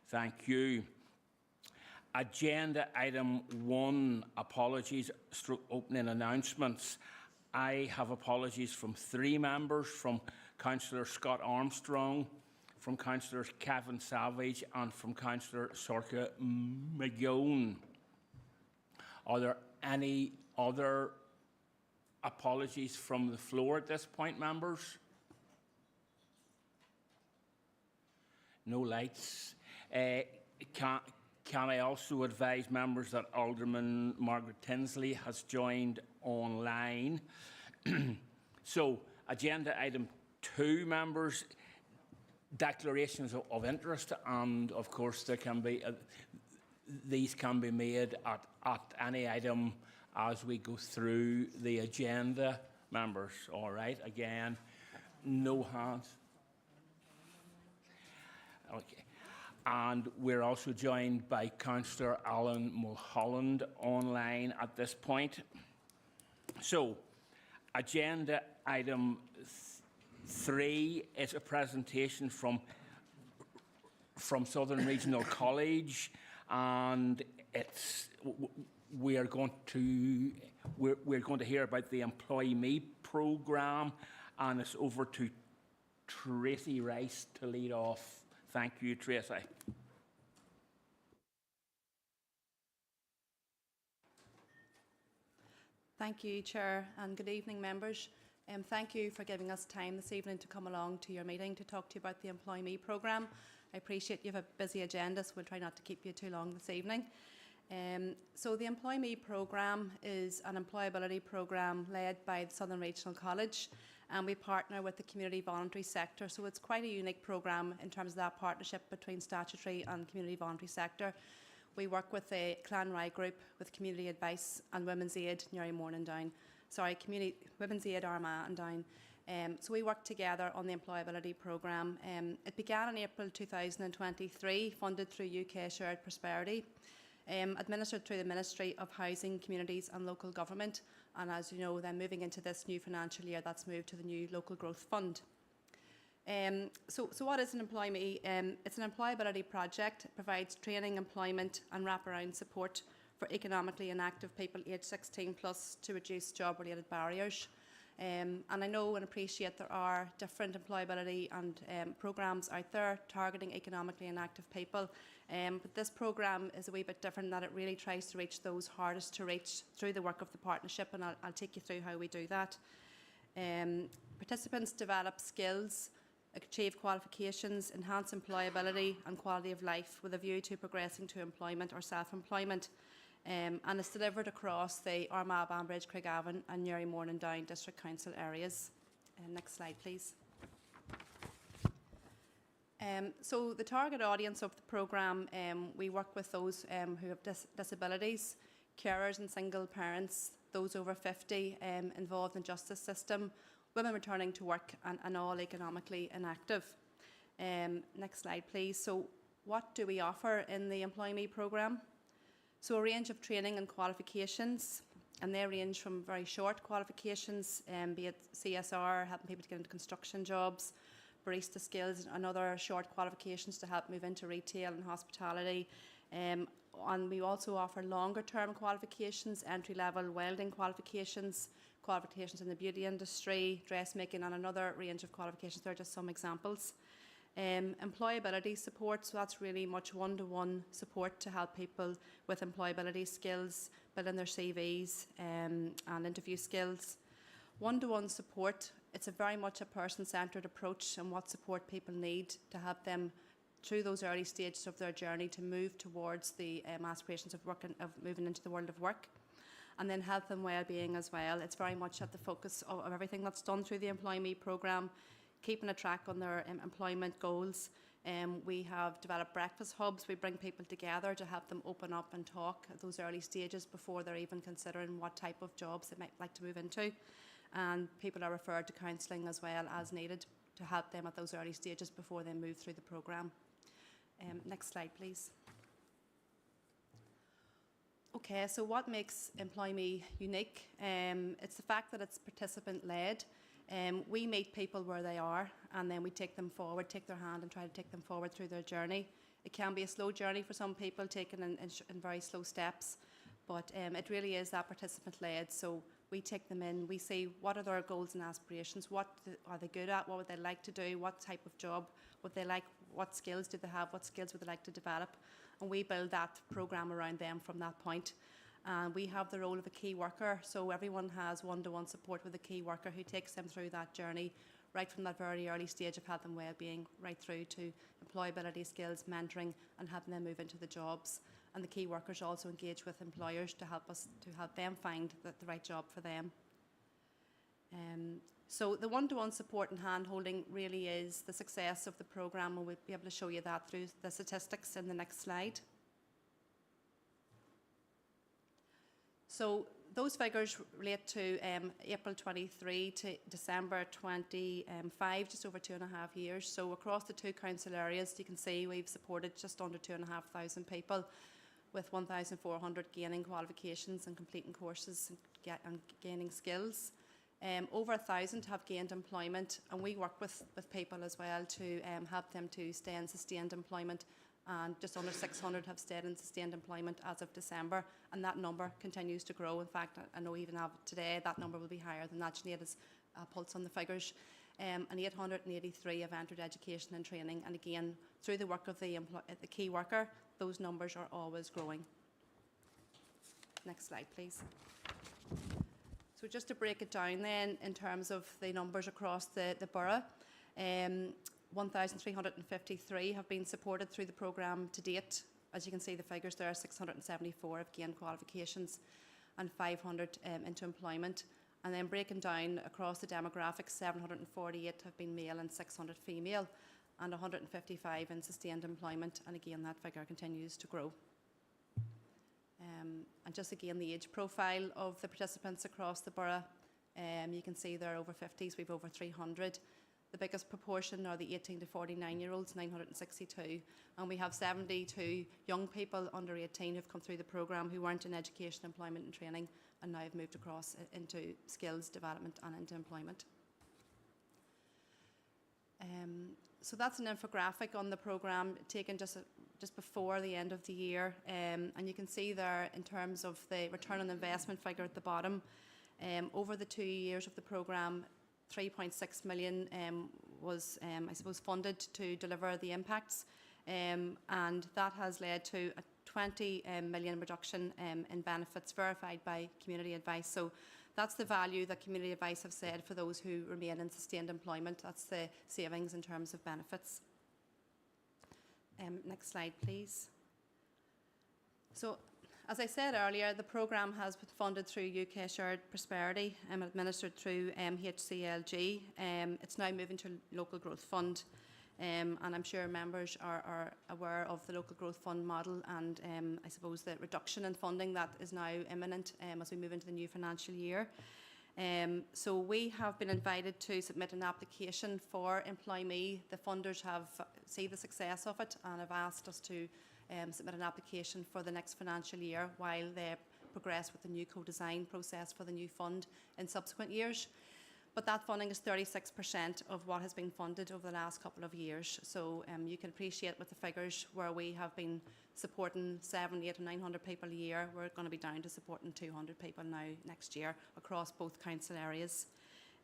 Thank you. Agenda item 1, apologies, opening announcements. I have apologies from 3 members, from Councillor Scott Armstrong, from Councillors Kevin Savage and from Councillor Sorcha McGowan. Are there any other apologies from the floor at this point, members? No lights. Can I also advise members that Alderman Margaret Tinsley has joined online? So, agenda item 2, members, declarations of interest, and of course there can be these can be made at any item as we go through the agenda, members. All right. Again, no hands. Okay. And we're also joined by Councillor Alan Mulholland online at this point. So, agenda item 3 is a presentation from Southern Regional College, and we're going to hear about the Employ Me programme, and it's over to Tracy Rice to lead off. Thank you, Tracy. Thank you, Chair, and good evening, members. Thank you for giving us time this evening to come along to your meeting to talk to you about the Employ Me programme. I appreciate you have a busy agenda, so we'll try not to keep you too long this evening. So the Employ Me programme is an employability programme led by the Southern Regional College, and we partner with the community voluntary sector. So it's quite a unique programme in terms of that partnership between statutory and community voluntary sector. We work with the Clanry Group, with Community Advice and Women's Aid, Newry Morning Down. Sorry, Women's Aid, Armagh and Down. So we work together on the employability programme. It began in April 2023, funded through UK Shared Prosperity, administered through the Ministry of Housing, Communities and Local Government. And as you know, then moving into this new financial year, that's moved to the new Local Growth Fund. So what is an Employ Me? It's an employability project. It provides training, employment and wraparound support for economically inactive people aged 16 plus to reduce job-related barriers. And I know and appreciate there are different employability and programmes out there targeting economically inactive people. But this programme is a wee bit different in that it really tries to reach those hardest to reach through the work of the partnership, and I'll take you through how we do that. Participants develop skills, achieve qualifications, enhance employability and quality of life with a view to progressing to employment or self-employment. And it's delivered across the Armagh, Banbridge, Craigavon and Newry Morning Down District Council areas. Next slide, please. So the target audience of the programme, we work with those who have disabilities, carers and single parents, those over 50 involved in the justice system, women returning to work and all economically inactive. Next slide, please. So what do we offer in the Employ Me programme? So a range of training and qualifications, and they range from very short qualifications, be it CSR, helping people to get into construction jobs, barista skills and other short qualifications to help move into retail and hospitality. And we also offer longer term qualifications, entry-level welding qualifications, qualifications in the beauty industry, dressmaking and another range of qualifications. They're just some examples. Employability support, so that's really much one-to-one support to help people with employability skills, building their CVs and interview skills. One-to-one support, it's a very much a person-centred approach and what support people need to help them through those early stages of their journey to move towards the aspirations of moving into the world of work. And then health and well-being as well. It's very much at the focus of everything that's done through the Employ Me programme, keeping a track on their employment goals. We have developed breakfast hubs. We bring people together to help them open up and talk at those early stages before they're even considering what type of jobs they might like to move into. And people are referred to counselling as well as needed to help them at those early stages before they move through the programme. Next slide, please. Okay, so what makes Employ Me unique? It's the fact that it's participant-led. We meet people where they are and then we take them forward, take their hand and try to take them forward through their journey. It can be a slow journey for some people, taken in very slow steps, but it really is that participant-led. So we take them in, we see what are their goals and aspirations, what are they good at, what would they like to do, what type of job would they like, what skills do they have, what skills would they like to develop, and we build that programme around them from that point. And we have the role of a key worker, so everyone has one-to-one support with a key worker who takes them through that journey, right from that very early stage of health and wellbeing, right through to employability skills, mentoring, and helping them move into the jobs. And the key workers also engage with employers to help them find the right job for them. So the one-to-one support and hand-holding really is the success of the programme, and we'll be able to show you that through the statistics in the next slide. So those figures relate to April 23 to December 25, just over 2.5 years. So across the two council areas, you can see we've supported just under 2,500 people, with 1,400 gaining qualifications and completing courses and gaining skills. Over 1,000 have gained employment, and we work with people as well to help them to stay in sustained employment, and just under 600 have stayed in sustained employment as of December, and that number continues to grow. In fact, I know even today that number will be higher than that. Sinead has a pulse on the figures. And 883 have entered education and training, and again, through the work of the key worker, those numbers are always growing. Next slide, please. So just to break it down then, in terms of the numbers across the borough, 1,353 have been supported through the programme to date. As you can see, the figures there, 674 have gained qualifications and 500 into employment. And then breaking down across the demographics, 748 have been male and 600 female, and 155 in sustained employment. And again, that figure continues to grow. And just again, the age profile of the participants across the borough, you can see there over 50s, we've over 300. The biggest proportion are the 18 to 49-year-olds, 962, and we have 72 young people under 18 who've come through the programme who weren't in education, employment and training, and now have moved across into skills development and into employment. So that's an infographic on the programme taken just before the end of the year, and you can see there in terms of the return on investment figure at the bottom, over the 2 years of the programme, 3.6 million was, I suppose, funded to deliver the impacts, and that has led to a 20 million reduction in benefits verified by community advice. So that's the value that community advice have said for those who remain in sustained employment. That's the savings in terms of benefits. Next slide, please. So, as I said earlier, the programme has been funded through UK Shared Prosperity and administered through HCLG. It's now moving to Local Growth Fund, and I'm sure members are aware of the Local Growth Fund model and I suppose the reduction in funding that is now imminent as we move into the new financial year. So we have been invited to submit an application for EmployMe. The funders have seen the success of it and have asked us to submit an application for the next financial year while they progress with the new co-design process for the new fund in subsequent years. But that funding is 36% of what has been funded over the last couple of years. So you can appreciate with the figures where we have been supporting 700, 800 and 900 people a year, we're going to be down to supporting 200 people now next year across both council areas.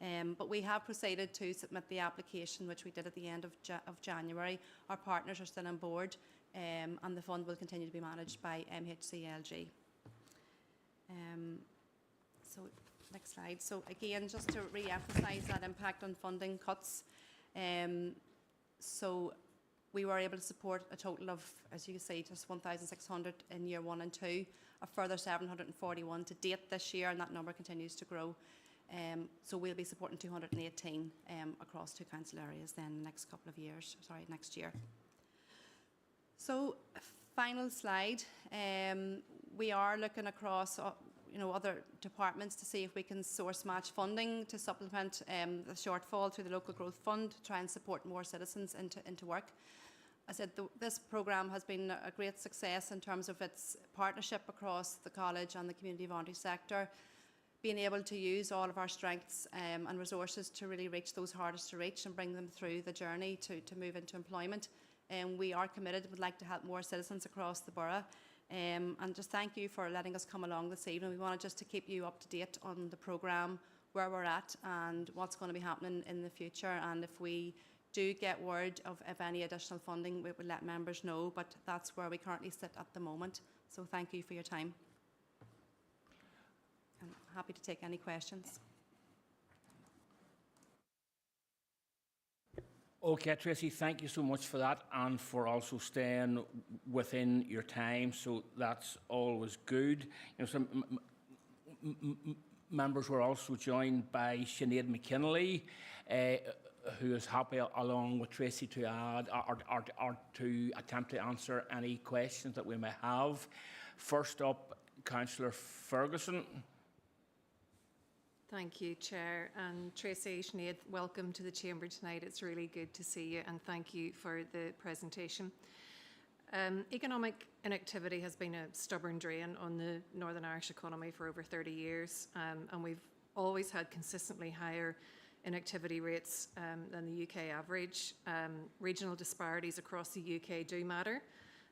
But we have proceeded to submit the application, which we did at the end of January. Our partners are still on board, and the fund will continue to be managed by HCLG. So next slide. So again, just to re-emphasise that impact on funding cuts. So we were able to support a total of, as you can see, just 1,600 in year 1 and 2, a further 741 to date this year, and that number continues to grow. So we'll be supporting 218 across two council areas then next couple of years, next year. So final slide, we are looking across other departments to see if we can source match funding to supplement the shortfall through the Local Growth Fund to try and support more citizens into work. I said this programme has been a great success in terms of its partnership across the college and the community voluntary sector, being able to use all of our strengths and resources to really reach those hardest to reach and bring them through the journey to move into employment. We are committed, would like to help more citizens across the borough. And just thank you for letting us come along this evening. We wanted just to keep you up to date on the programme, where we're at and what's going to be happening in the future. And if we do get word of any additional funding, we will let members know, but that's where we currently sit at the moment. So thank you for your time. I'm happy to take any questions. Okay, Tracy, thank you so much for that and for also staying within your time. So that's always good. You know, some members were also joined by Sinead McKinley, who is happy, along with Tracy, to add or to attempt to answer any questions that we may have. First up, Councillor Ferguson. Thank you, Chair. And Tracy, Sinead, welcome to the Chamber tonight. It's really good to see you, and thank you for the presentation. Economic inactivity has been a stubborn drain on the Northern Irish economy for over 30 years, and we've always had consistently higher inactivity rates than the UK average. Regional disparities across the UK do matter,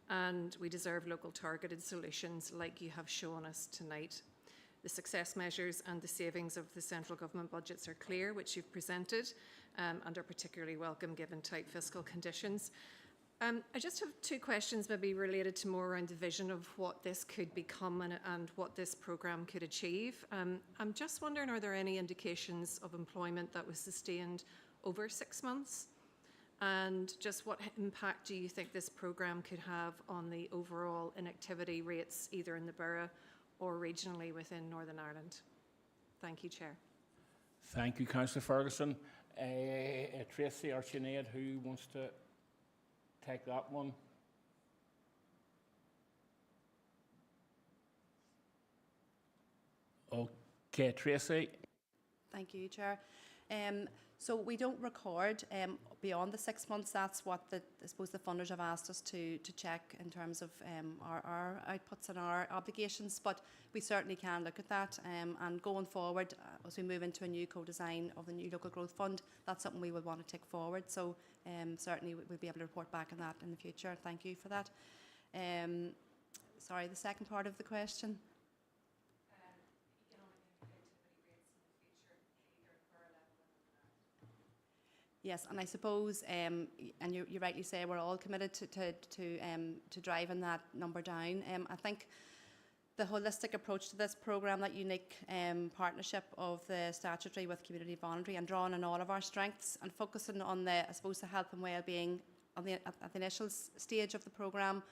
and we deserve local targeted solutions like you have shown us tonight. The success measures and the savings of the central government budgets are clear, which you've presented, and are particularly welcome given tight fiscal conditions. I just have two questions maybe related to more around the vision of what this could become and what this programme could achieve. I'm just wondering, are there any indications of employment that was sustained over 6 months? And just what impact do you think this programme could have on the overall inactivity rates, either in the borough or regionally within Northern Ireland? Thank you, Chair. Thank you, Councillor Ferguson. Tracy or Sinead, who wants to take that one? Okay, Tracy. Thank you, Chair. So we don't record beyond the 6 months. That's what I suppose the funders have asked us to check in terms of our outputs and our obligations, but we certainly can look at that. And going forward, as we move into a new co-design of the new local growth fund, that's something we would want to take forward. So certainly we'll be able to report back on that in the future. Thank you for that. Sorry, the second part of the question. Yes, and I suppose, and you rightly say, we're all committed to driving that number down. I think the holistic approach to this programme, that unique partnership of the statutory with community voluntary, and drawing on all of our strengths and focusing on the health and well-being at the initial stage of the programme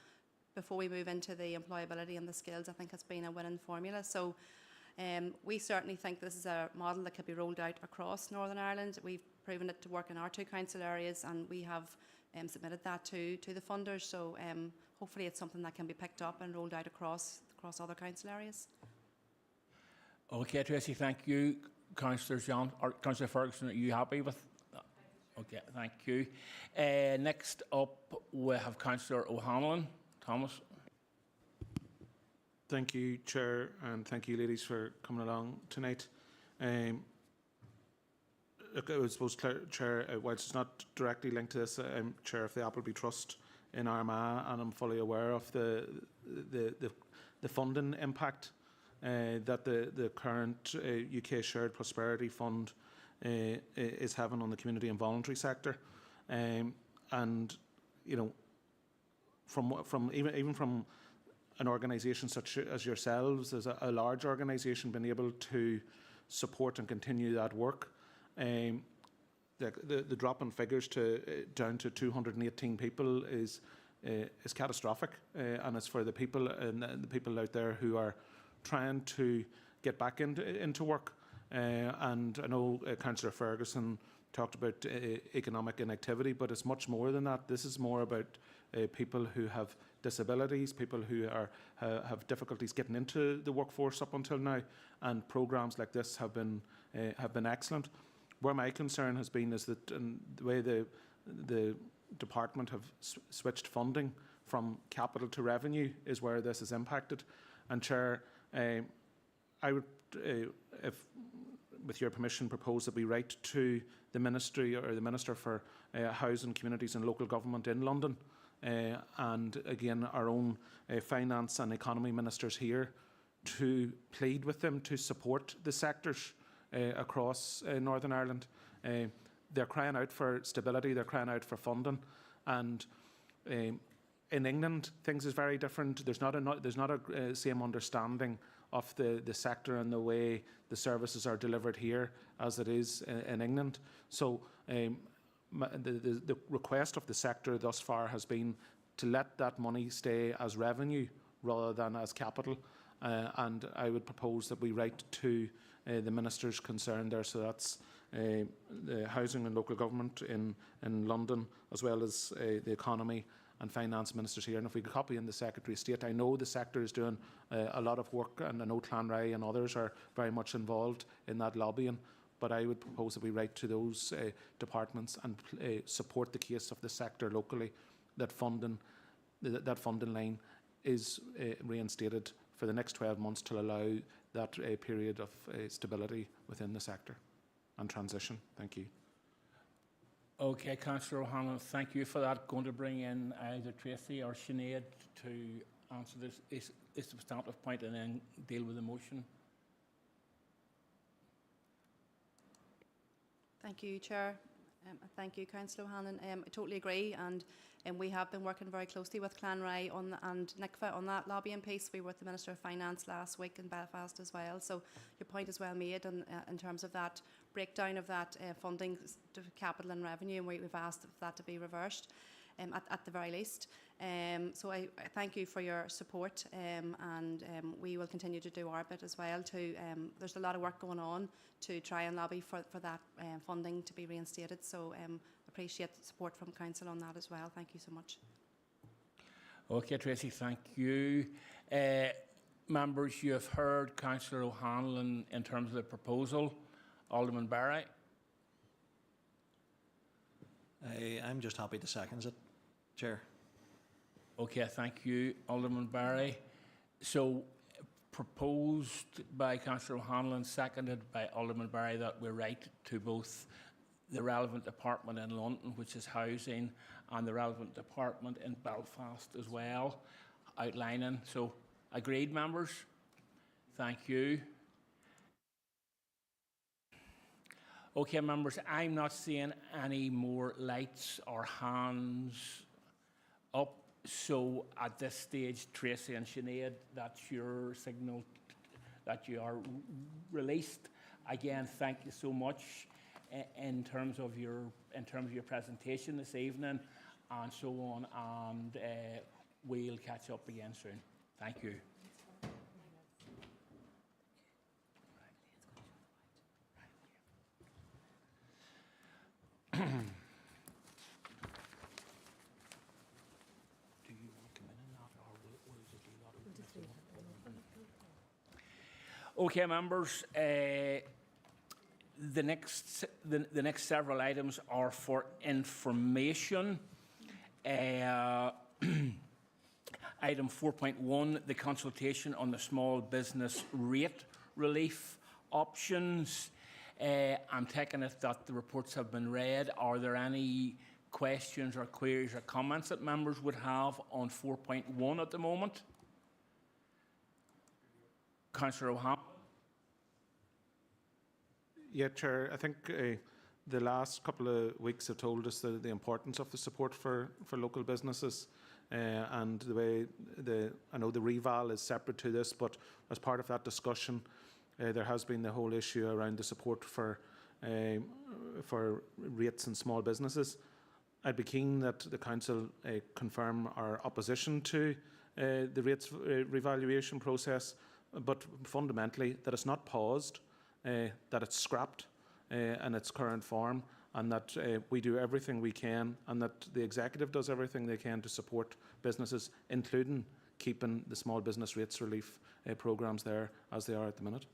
before we move into the employability and the skills, I think has been a winning formula. So we certainly think this is a model that could be rolled out across Northern Ireland. We've proven it to work in our two council areas, and we have submitted that to the funders. So hopefully it's something that can be picked up and rolled out across other council areas. Okay, Tracy, thank you. Councillor John or Councillor Ferguson, are you happy with that? Okay, thank you. Next up, we have Councillor O'Hanlon. Thomas. Thank you, Chair, and thank you, ladies, for coming along tonight. Look, I suppose, Chair, whilst it's not directly linked to this, I'm Chair of the Appleby Trust in Armagh, and I'm fully aware of the funding impact that the current UK Shared Prosperity Fund is having on the community and voluntary sector, and you know, from even from an organisation such as yourselves, as a large organisation, being able to support and continue that work. The drop in figures down to 218 people is catastrophic, and it's for the people and the people out there who are trying to get back into work. And I know Councillor Ferguson talked about economic inactivity, but it's much more than that. This is more about people who have disabilities, people who have difficulties getting into the workforce up until now, and programmes like this have been excellent. Where my concern has been is that the way the department have switched funding from capital to revenue is where this is impacted. And Chair, I would, if with your permission, propose that we write to the Ministry or the Minister for Housing, Communities and Local Government in London, and again our own Finance and Economy Ministers here, to plead with them to support the sectors across Northern Ireland. They're crying out for stability, they're crying out for funding, and in England things is very different. There's not a same understanding of the sector and the way the services are delivered here as it is in England. So the request of the sector thus far has been to let that money stay as revenue rather than as capital, and I would propose that we write to the ministers concerned there, so that's the Housing and Local Government in London, as well as the Economy and Finance Ministers here. And if we could copy in the Secretary of State, I know the sector is doing a lot of work, and I know Clanray and others are very much involved in that lobbying, but I would propose that we write to those departments and support the case of the sector locally, that that funding line is reinstated for the next 12 months to allow that period of stability within the sector and transition. Thank you. Okay, Councillor O'Hanlon, thank you for that. Going to bring in either Tracy or Sinead to answer this substantive point and then deal with the motion. Thank you, Chair. Thank you, Councillor O'Hanlon. I totally agree, and we have been working very closely with Clanray and NICFA on that lobbying piece. We were with the Minister of Finance last week in Belfast as well. So your point is well made in terms of that breakdown of that funding to capital and revenue, and we've asked for that to be reversed at the very least. So I thank you for your support, and we will continue to do our bit as well. There's a lot of work going on to try and lobby for that funding to be reinstated. So appreciate the support from Council on that as well. Thank you so much. Okay, Tracy, thank you. Members, you have heard Councillor O'Hanlon in terms of the proposal. Alderman Barry. I'm just happy to second it, Chair. Okay, thank you, Alderman Barry. So, proposed by Councillor O'Hanlon, seconded by Alderman Barry, that we write to both the relevant department in London, which is housing, and the relevant department in Belfast as well, outlining. So, agreed, members? Thank you. Okay, members, I'm not seeing any more lights or hands up. So at this stage, Tracy and Sinead, that's your signal that you are released. Again, thank you so much in terms of your presentation this evening and so on. And we'll catch up again soon. Thank you. Okay, members, the next several items are for information. Item 4.1, the consultation on the small business rate relief options. I'm taking it that the reports have been read. Are there any questions or queries or comments that members would have on 4.1 at the moment? Councillor O'Hanlon. Yeah, Chair. I think the last couple of weeks have told us the importance of the support for local businesses, and the way I know the reval is separate to this, but as part of that discussion, there has been the whole issue around the support for rates in small businesses. I'd be keen that the Council confirm our opposition to the rates revaluation process, but fundamentally that it's not paused, that it's scrapped in its current form, and that we do everything we can, and that the Executive does everything they can to support businesses, including keeping the small business rates relief programmes there as they are at the minute.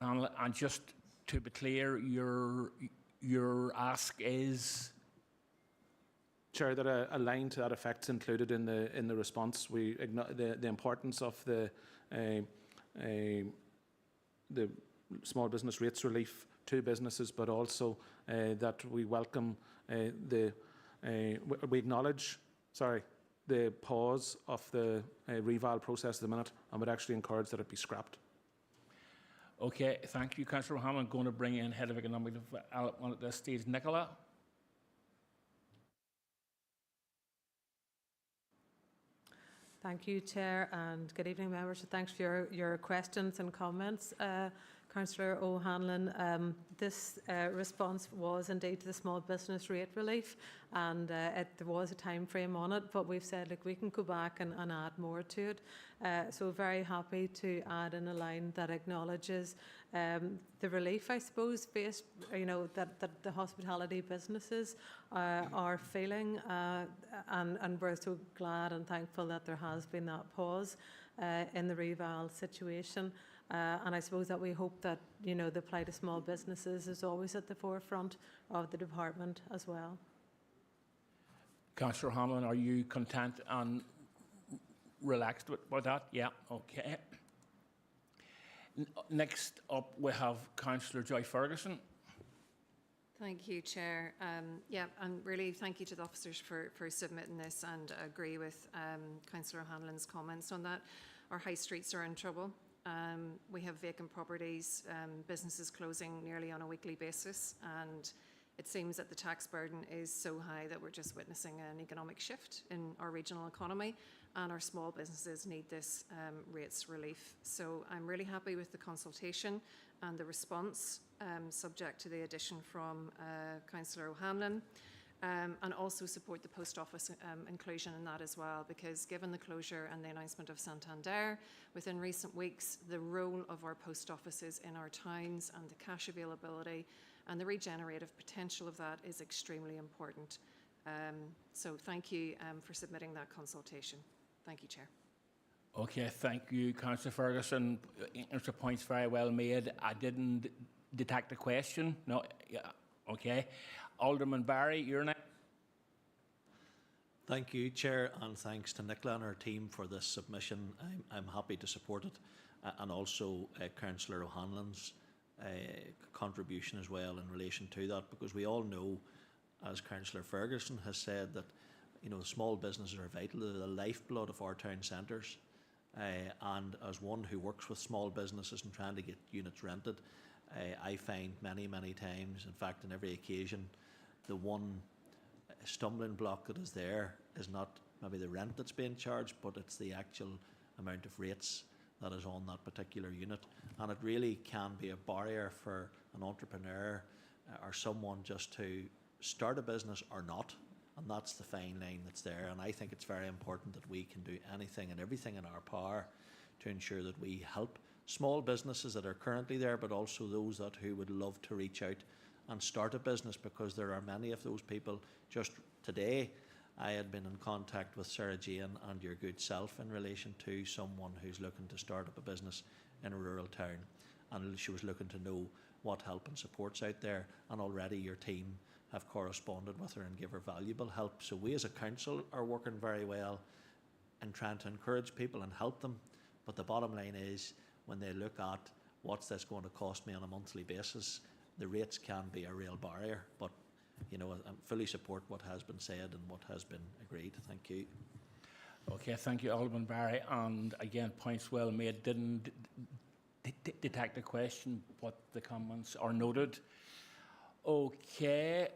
And just to be clear, your ask is? Chair, that a line to that effect is included in the response. We ignore the importance of the small business rates relief to businesses, but also that we welcome we acknowledge, the pause of the reval process at the minute, and would actually encourage that it be scrapped. Okay, thank you, Councillor O'Hanlon. Going to bring in Head of Economic Development at this stage, Nicola. Thank you, Chair, and good evening, members. Thanks for your questions and comments, Councillor O'Hanlon. This response was indeed to the small business rate relief, and there was a time frame on it, but we've said, look, we can go back and add more to it. So very happy to add in a line that acknowledges the relief, I suppose, based, that the hospitality businesses are feeling, and we're so glad and thankful that there has been that pause in the reval situation. And I suppose that we hope that, the plight of small businesses is always at the forefront of the department as well. Councillor O'Hanlon, are you content and relaxed with that? Yeah, okay. Next up, we have Councillor Joy Ferguson. Thank you, Chair. And really thank you to the officers for submitting this, and I agree with Councillor O'Hanlon's comments on that. Our high streets are in trouble. We have vacant properties, businesses closing nearly on a weekly basis, and it seems that the tax burden is so high that we're just witnessing an economic shift in our regional economy, and our small businesses need this rates relief. So I'm really happy with the consultation and the response, subject to the addition from Councillor O'Hanlon. And also support the post office inclusion in that as well, because given the closure and the announcement of Santander within recent weeks, the role of our post offices in our towns and the cash availability and the regenerative potential of that is extremely important. So thank you for submitting that consultation. Thank you, Chair. Okay, thank you, Councillor Ferguson. Your point's very well made. I didn't detect a question. No, yeah, okay. Alderman Barry, you're next. Thank you, Chair, and thanks to Nicola and her team for this submission. I'm happy to support it, and also Councillor O'Hanlon's contribution as well in relation to that, because we all know, as Councillor Ferguson has said, that small businesses are vital. They're the lifeblood of our town centres, and as one who works with small businesses and trying to get units rented, I find many times, in fact on every occasion, the one stumbling block that is there is not maybe the rent that's being charged, but it's the actual amount of rates that is on that particular unit. And it really can be a barrier for an entrepreneur or someone just to start a business or not. And that's the fine line that's there. And I think it's very important that we can do anything and everything in our power to ensure that we help small businesses that are currently there, but also those who would love to reach out and start a business, because there are many of those people. Just today, I had been in contact with Sarah Jane and your good self in relation to someone who's looking to start up a business in a rural town, and she was looking to know what help and support's out there, and already your team have corresponded with her and give her valuable help. So we as a council are working very well in trying to encourage people and help them, but the bottom line is, when they look at what's this going to cost me on a monthly basis, the rates can be a real barrier. But I fully support what has been said and what has been agreed. Thank you. Okay, thank you, Alderman Barry. And again, points well made. Didn't detect a question, but the comments are noted. Okay,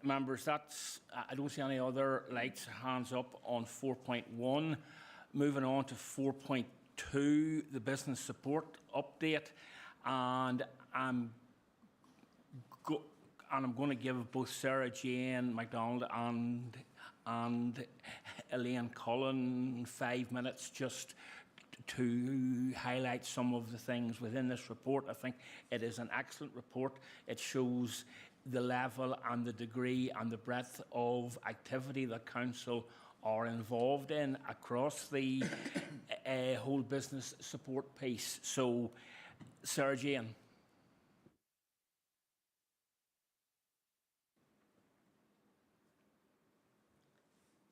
members, I don't see any other lights, hands up on 4.1. Moving on to 4.2, the business support update, and I'm going to give both Sarah Jane MacDonald and Elaine Cullen 5 minutes just to highlight some of the things within this report. I think it is an excellent report. It shows the level and the degree and the breadth of activity that Council are involved in across the whole business support piece. So, Sarah Jane.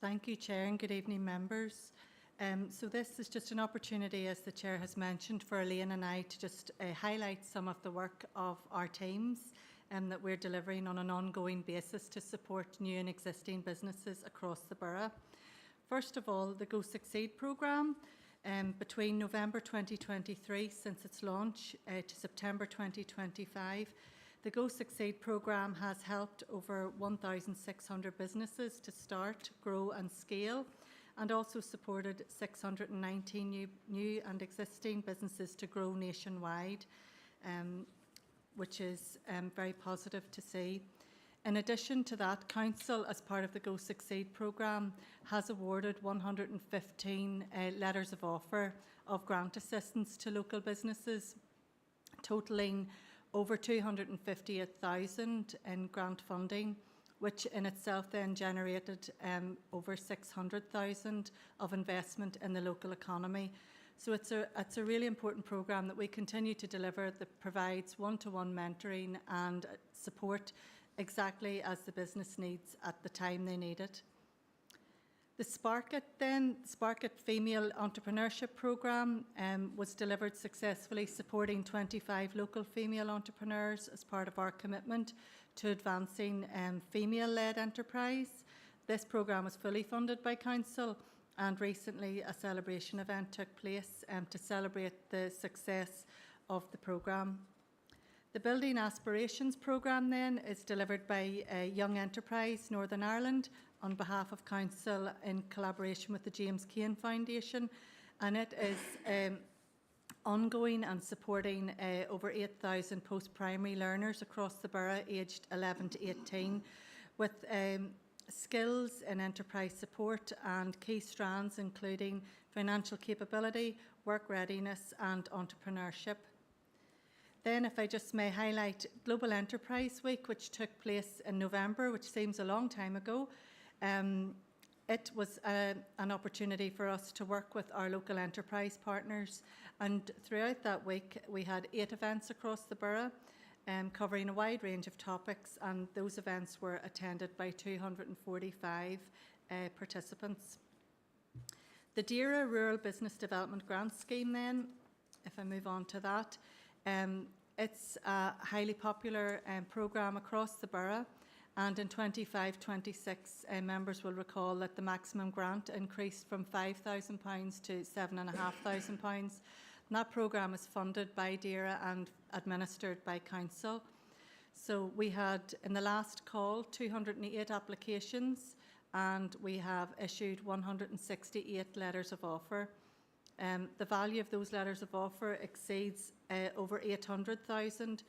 Thank you, Chair, and good evening, members. So this is just an opportunity, as the Chair has mentioned, for Elaine and I to just highlight some of the work of our teams that we're delivering on an ongoing basis to support new and existing businesses across the borough. First of all, the Go Succeed programme. Between November 2023, since its launch, to September 2025, the Go Succeed programme has helped over 1,600 businesses to start, grow and scale, and also supported 619 new and existing businesses to grow nationwide, which is very positive to see. In addition to that, Council, as part of the Go Succeed programme, has awarded 115 letters of offer of grant assistance to local businesses, totalling over 258,000 in grant funding, which in itself then generated over 600,000 of investment in the local economy. So it's a really important programme that we continue to deliver that provides one-to-one mentoring and support exactly as the business needs at the time they need it. The Spark It Female Entrepreneurship Programme was delivered successfully, supporting 25 local female entrepreneurs as part of our commitment to advancing female-led enterprise. This programme was fully funded by Council, and recently a celebration event took place to celebrate the success of the programme. The Building Aspirations programme then is delivered by Young Enterprise Northern Ireland on behalf of Council in collaboration with the James Cain Foundation, and it is ongoing and supporting over 8,000 post-primary learners across the borough aged 11 to 18 with skills in enterprise support and key strands including financial capability, work readiness and entrepreneurship. Then, if I just may highlight Global Enterprise Week, which took place in November, which seems a long time ago. It was an opportunity for us to work with our local enterprise partners, and throughout that week we had 8 events across the borough covering a wide range of topics, and those events were attended by 245 participants. The DERA Rural Business Development Grant Scheme then, if I move on to that, it's a highly popular programme across the borough, and in 25-26 members will recall that the maximum grant increased from £5,000 to £7,500, and that programme is funded by DERA and administered by Council. So we had in the last call 208 applications, and we have issued 168 letters of offer. The value of those letters of offer exceeds over 800,000,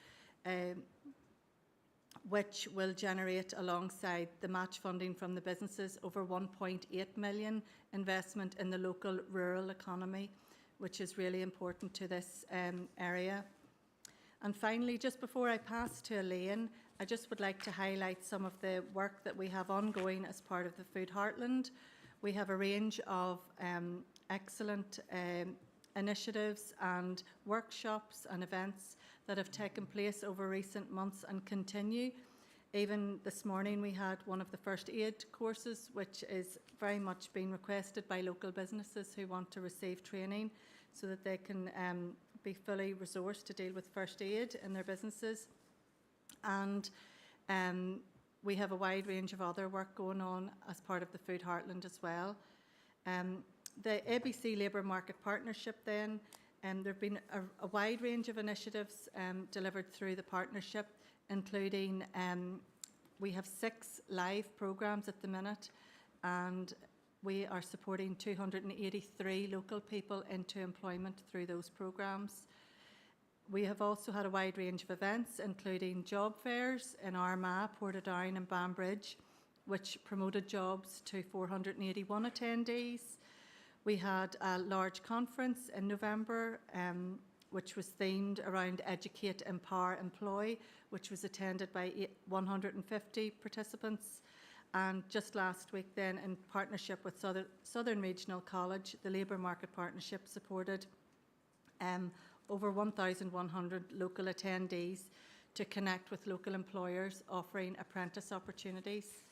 which will generate, alongside the match funding from the businesses, over 1.8 million investment in the local rural economy, which is really important to this area. And finally, just before I pass to Elaine, I just would like to highlight some of the work that we have ongoing as part of the Food Heartland. We have a range of excellent initiatives and workshops and events that have taken place over recent months and continue. Even this morning we had one of the first aid courses, which is very much being requested by local businesses who want to receive training so that they can be fully resourced to deal with first aid in their businesses. And we have a wide range of other work going on as part of the Food Heartland as well. The ABC Labour Market Partnership then, there have been a wide range of initiatives delivered through the partnership, including we have 6 live programmes at the minute, and we are supporting 283 local people into employment through those programmes. We have also had a wide range of events, including job fairs in Armagh, Portadown and Banbridge, which promoted jobs to 481 attendees. We had a large conference in November, which was themed around Educate, Empower, Employ, which was attended by 150 participants. And just last week then, in partnership with Southern Regional College, the Labour Market Partnership supported over 1,100 local attendees to connect with local employers offering apprentice opportunities.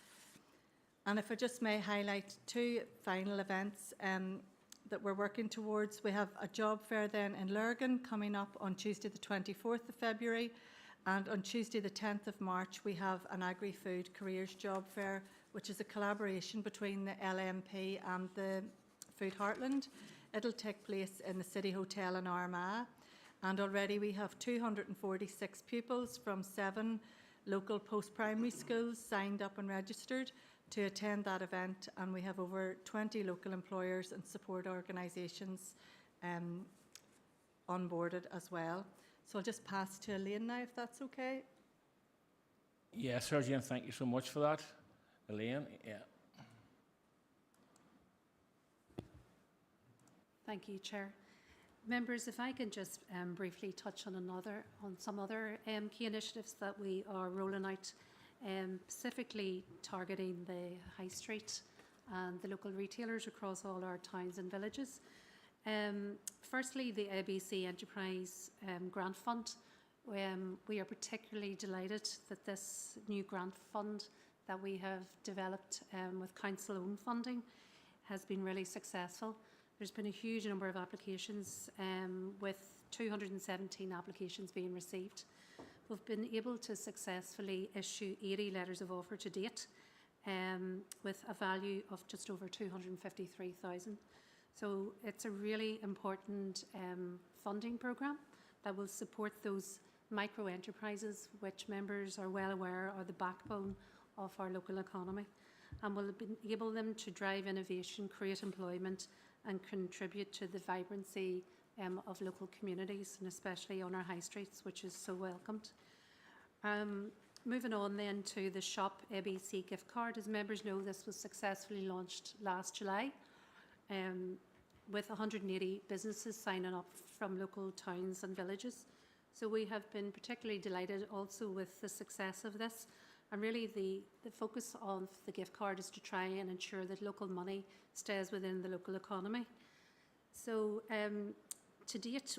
And if I just may highlight 2 final events, that we're working towards. We have a job fair then in Lurgan coming up on Tuesday the 24th of February, and on Tuesday the 10th of March we have an Agri-Food Careers Job Fair, which is a collaboration between the LMP and the Food Heartland. It'll take place in the City Hotel in Armagh, and already we have 246 pupils from 7 local post-primary schools signed up and registered to attend that event, and we have over 20 local employers and support organisations onboarded as well. So I'll just pass to Elaine now, if that's okay. Yes, Sergeant, thank you so much for that. Elaine, yeah. Thank you, Chair. Members, if I can just briefly touch on some other key initiatives that we are rolling out, specifically targeting the high street and the local retailers across all our towns and villages. Firstly, the ABC Enterprise Grant Fund. We are particularly delighted that this new grant fund that we have developed with council-owned funding has been really successful. There's been a huge number of applications, with 217 applications being received. We've been able to successfully issue 80 letters of offer to date, with a value of just over 253,000. So it's a really important funding programme that will support those micro enterprises, which members are well aware are the backbone of our local economy, and will enable them to drive innovation, create employment, and contribute to the vibrancy of local communities, and especially on our high streets, which is so welcomed. Moving on then to the Shop ABC gift card. As members know, this was successfully launched last July, with 180 businesses signing up from local towns and villages. So we have been particularly delighted also with the success of this. And really the focus of the gift card is to try and ensure that local money stays within the local economy. So to date,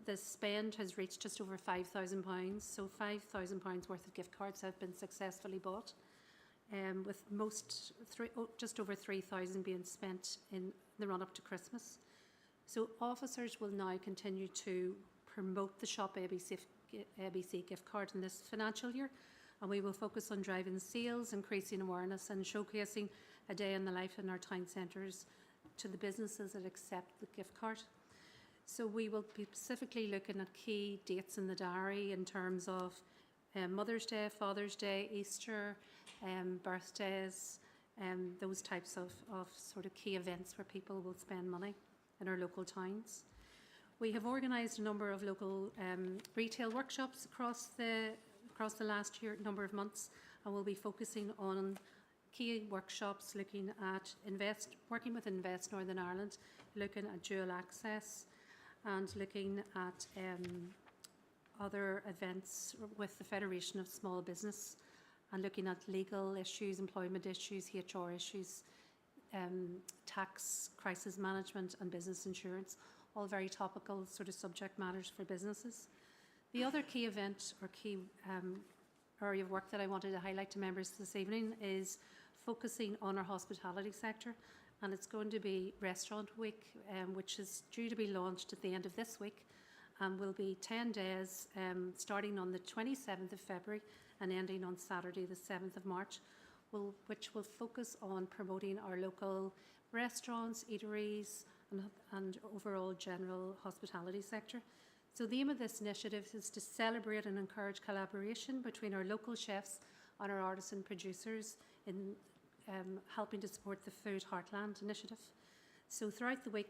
the spend has reached just over £5,000. So £5,000 worth of gift cards have been successfully bought, with just over 3,000 being spent in the run-up to Christmas. So officers will now continue to promote the Shop ABC gift card in this financial year, and we will focus on driving sales, increasing awareness, and showcasing a day in the life in our town centres to the businesses that accept the gift card. So we will be specifically looking at key dates in the diary in terms of Mother's Day, Father's Day, Easter, birthdays, those types of sort of key events where people will spend money in our local towns. We have organised a number of local retail workshops across the last number of months, and we'll be focusing on key workshops looking at working with Invest Northern Ireland, looking at dual access, and looking at other events with the Federation of Small Business, and looking at legal issues, employment issues, HR issues, tax, crisis management, and business insurance, all very topical sort of subject matters for businesses. The other key event or key area of work that I wanted to highlight to members this evening is focusing on our hospitality sector, and it's going to be Restaurant Week, which is due to be launched at the end of this week, and will be 10 days starting on the 27th of February and ending on Saturday the 7th of March, which will focus on promoting our local restaurants, eateries, and overall general hospitality sector. So the aim of this initiative is to celebrate and encourage collaboration between our local chefs and our artisan producers in helping to support the Food Heartland initiative. So throughout the week,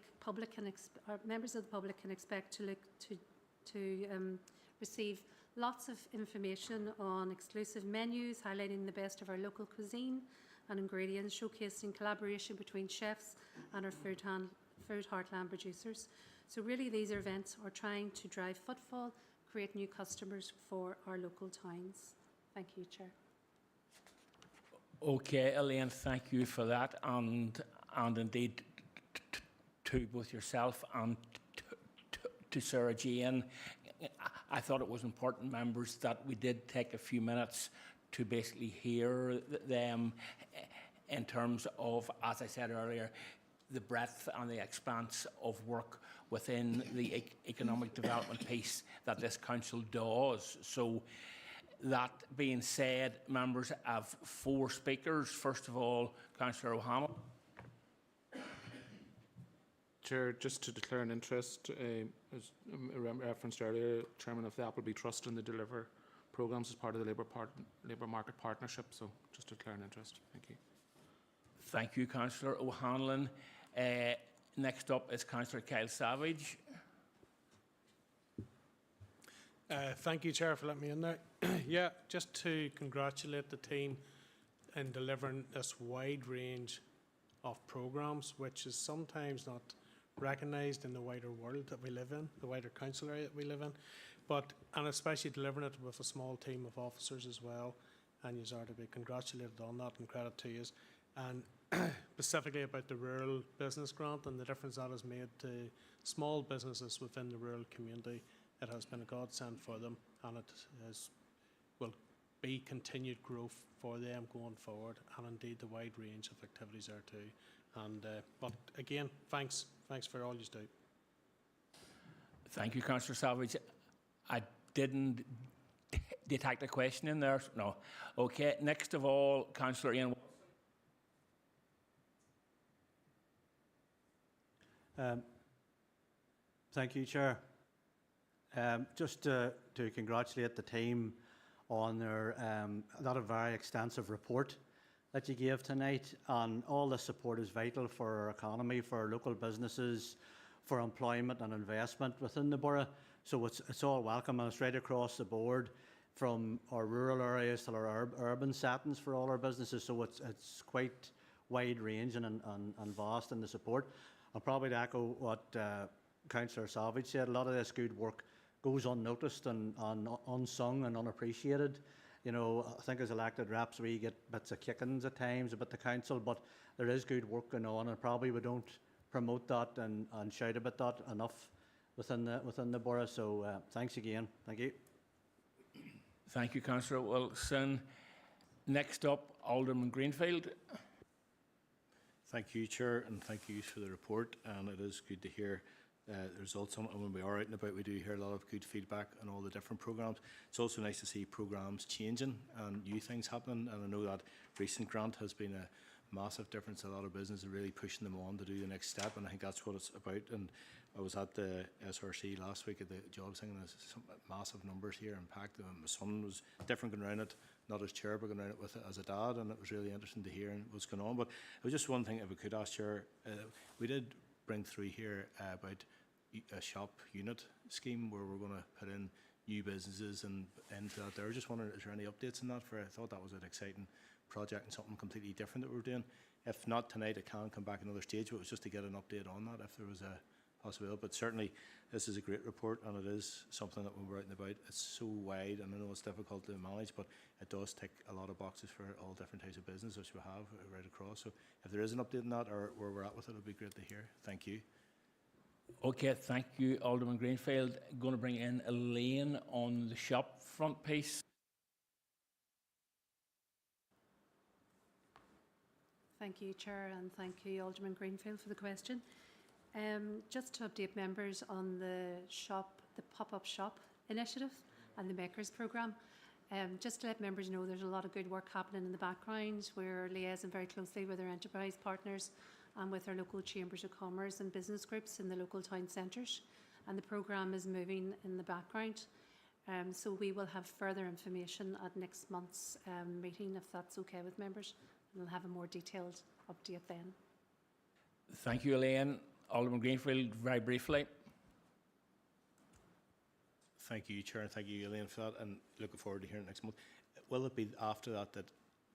members of the public can expect to receive lots of information on exclusive menus, highlighting the best of our local cuisine and ingredients, showcasing collaboration between chefs and our Food Heartland producers. So really these events are trying to drive footfall, create new customers for our local towns. Thank you, Chair. Okay, Elaine, thank you for that, and indeed to both yourself and to Sarah Jane. I thought it was important, members, that we did take a few minutes to basically hear them in terms of, as I said earlier, the breadth and the expanse of work within the economic development piece that this council does. So that being said, members have 4 speakers. First of all, Councillor O'Hanlon. Chair, just to declare an interest, as referenced earlier, Chairman of the Appleby Trust in the Deliver programmes as part of the Labour Market Partnership, so just to declare an interest. Thank you. Thank you, Councillor O'Hanlon. Next up is Councillor Kyle Savage. Thank you, Chair, for letting me in there. Yeah, just to congratulate the team in delivering this wide range of programmes, which is sometimes not recognised in the wider world that we live in, the wider council area that we live in, and especially delivering it with a small team of officers as well, and you are to be congratulated on that, and credit to you. And specifically about the rural business grant and the difference that has made to small businesses within the rural community. It has been a godsend for them, and it will be continued growth for them going forward, and indeed the wide range of activities there too. And but again, thanks for all you do. Thank you, Councillor Savage. I didn't detect a question in there. No. Okay. Next of all, Councillor Ian. Thank you, Chair. Just to congratulate the team on their that a very extensive report that you gave tonight, and all the support is vital for our economy, for our local businesses, for employment and investment within the borough. So it's all welcome, and it's right across the board, from our rural areas to our urban settings for all our businesses. So it's quite wide ranging and vast in the support. I'll probably echo what Councillor Savage said. A lot of this good work goes unnoticed and unsung and unappreciated. You know, I think as elected reps we get bits of kickings at times about the council, but there is good work going on, and probably we don't promote that and shout about that enough within the borough. So thanks again. Thank you. Thank you, Councillor Wilson. Next up, Alderman Greenfield. Thank you, Chair, and thank you for the report. And it is good to hear the results on it. And when we are out and about, we do hear a lot of good feedback on all the different programmes. It's also nice to see programmes changing and new things happening. And I know that recent grant has been a massive difference. A lot of businesses are really pushing them on to do the next step, and I think that's what it's about. And I was at the SRC last week at the job thing, and there's some massive numbers here and packed. My son was different going around it, not as chair, but going around it with it as a dad, and it was really interesting to hear what's going on. But it was just one thing, if we could ask, Chair, we did bring through here about a shop unit scheme where we're going to put in new businesses and into that there. I was just wondering, is there any updates on that? I thought that was an exciting project and something completely different that we're doing. If not tonight, it can come back another stage, but it was just to get an update on that if there was a possibility. But certainly this is a great report, and it is something that when we're out and about, it's so wide, and I know it's difficult to manage, but it does tick a lot of boxes for all different types of business which we have right across. So if there is an update on that, or where we're at with it, it would be great to hear. Thank you. Okay, thank you, Alderman Greenfield. Going to bring in Elaine on the shop front piece. Thank you, Chair, and thank you, Alderman Greenfield, for the question. Just to update members on the pop-up shop initiative and the Makers programme. Just to let members know, there's a lot of good work happening in the background. We're liaising very closely with our enterprise partners and with our local chambers of commerce and business groups in the local town centres, and the programme is moving in the background. So we will have further information at next month's meeting, if that's okay with members, and we'll have a more detailed update then. Thank you, Elaine. Alderman Greenfield, very briefly. Thank you, Chair, and thank you, Elaine, for that, and looking forward to hearing it next month. Will it be after that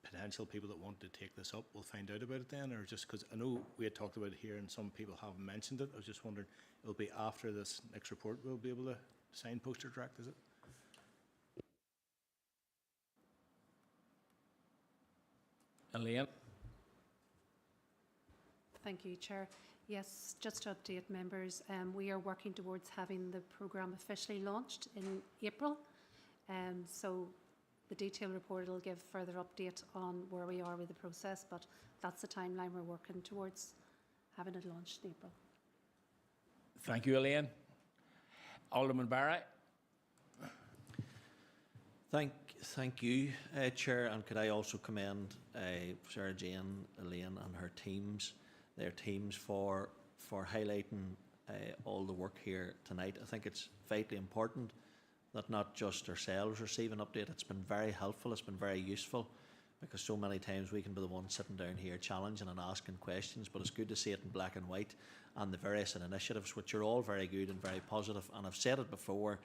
potential people that want to take this up will find out about it then, or just because I know we had talked about it here and some people haven't mentioned it? I was just wondering, it'll be after this next report we'll be able to signpost or direct, is it? Elaine. Thank you, Chair. Yes, just to update members, we are working towards having the programme officially launched in April. So the detailed report will give further update on where we are with the process, but that's the timeline we're working towards having it launched in April. Thank you, Elaine. Alderman Barry. Thank you, Chair, and could I also commend Sarah Jane, Elaine and her teams, their teams for highlighting all the work here tonight. I think it's vitally important that not just ourselves receive an update. It's been very helpful, it's been very useful, because so many times we can be the ones sitting down here challenging and asking questions, but it's good to see it in black and white, and the various initiatives, which are all very good and very positive. And I've said it before,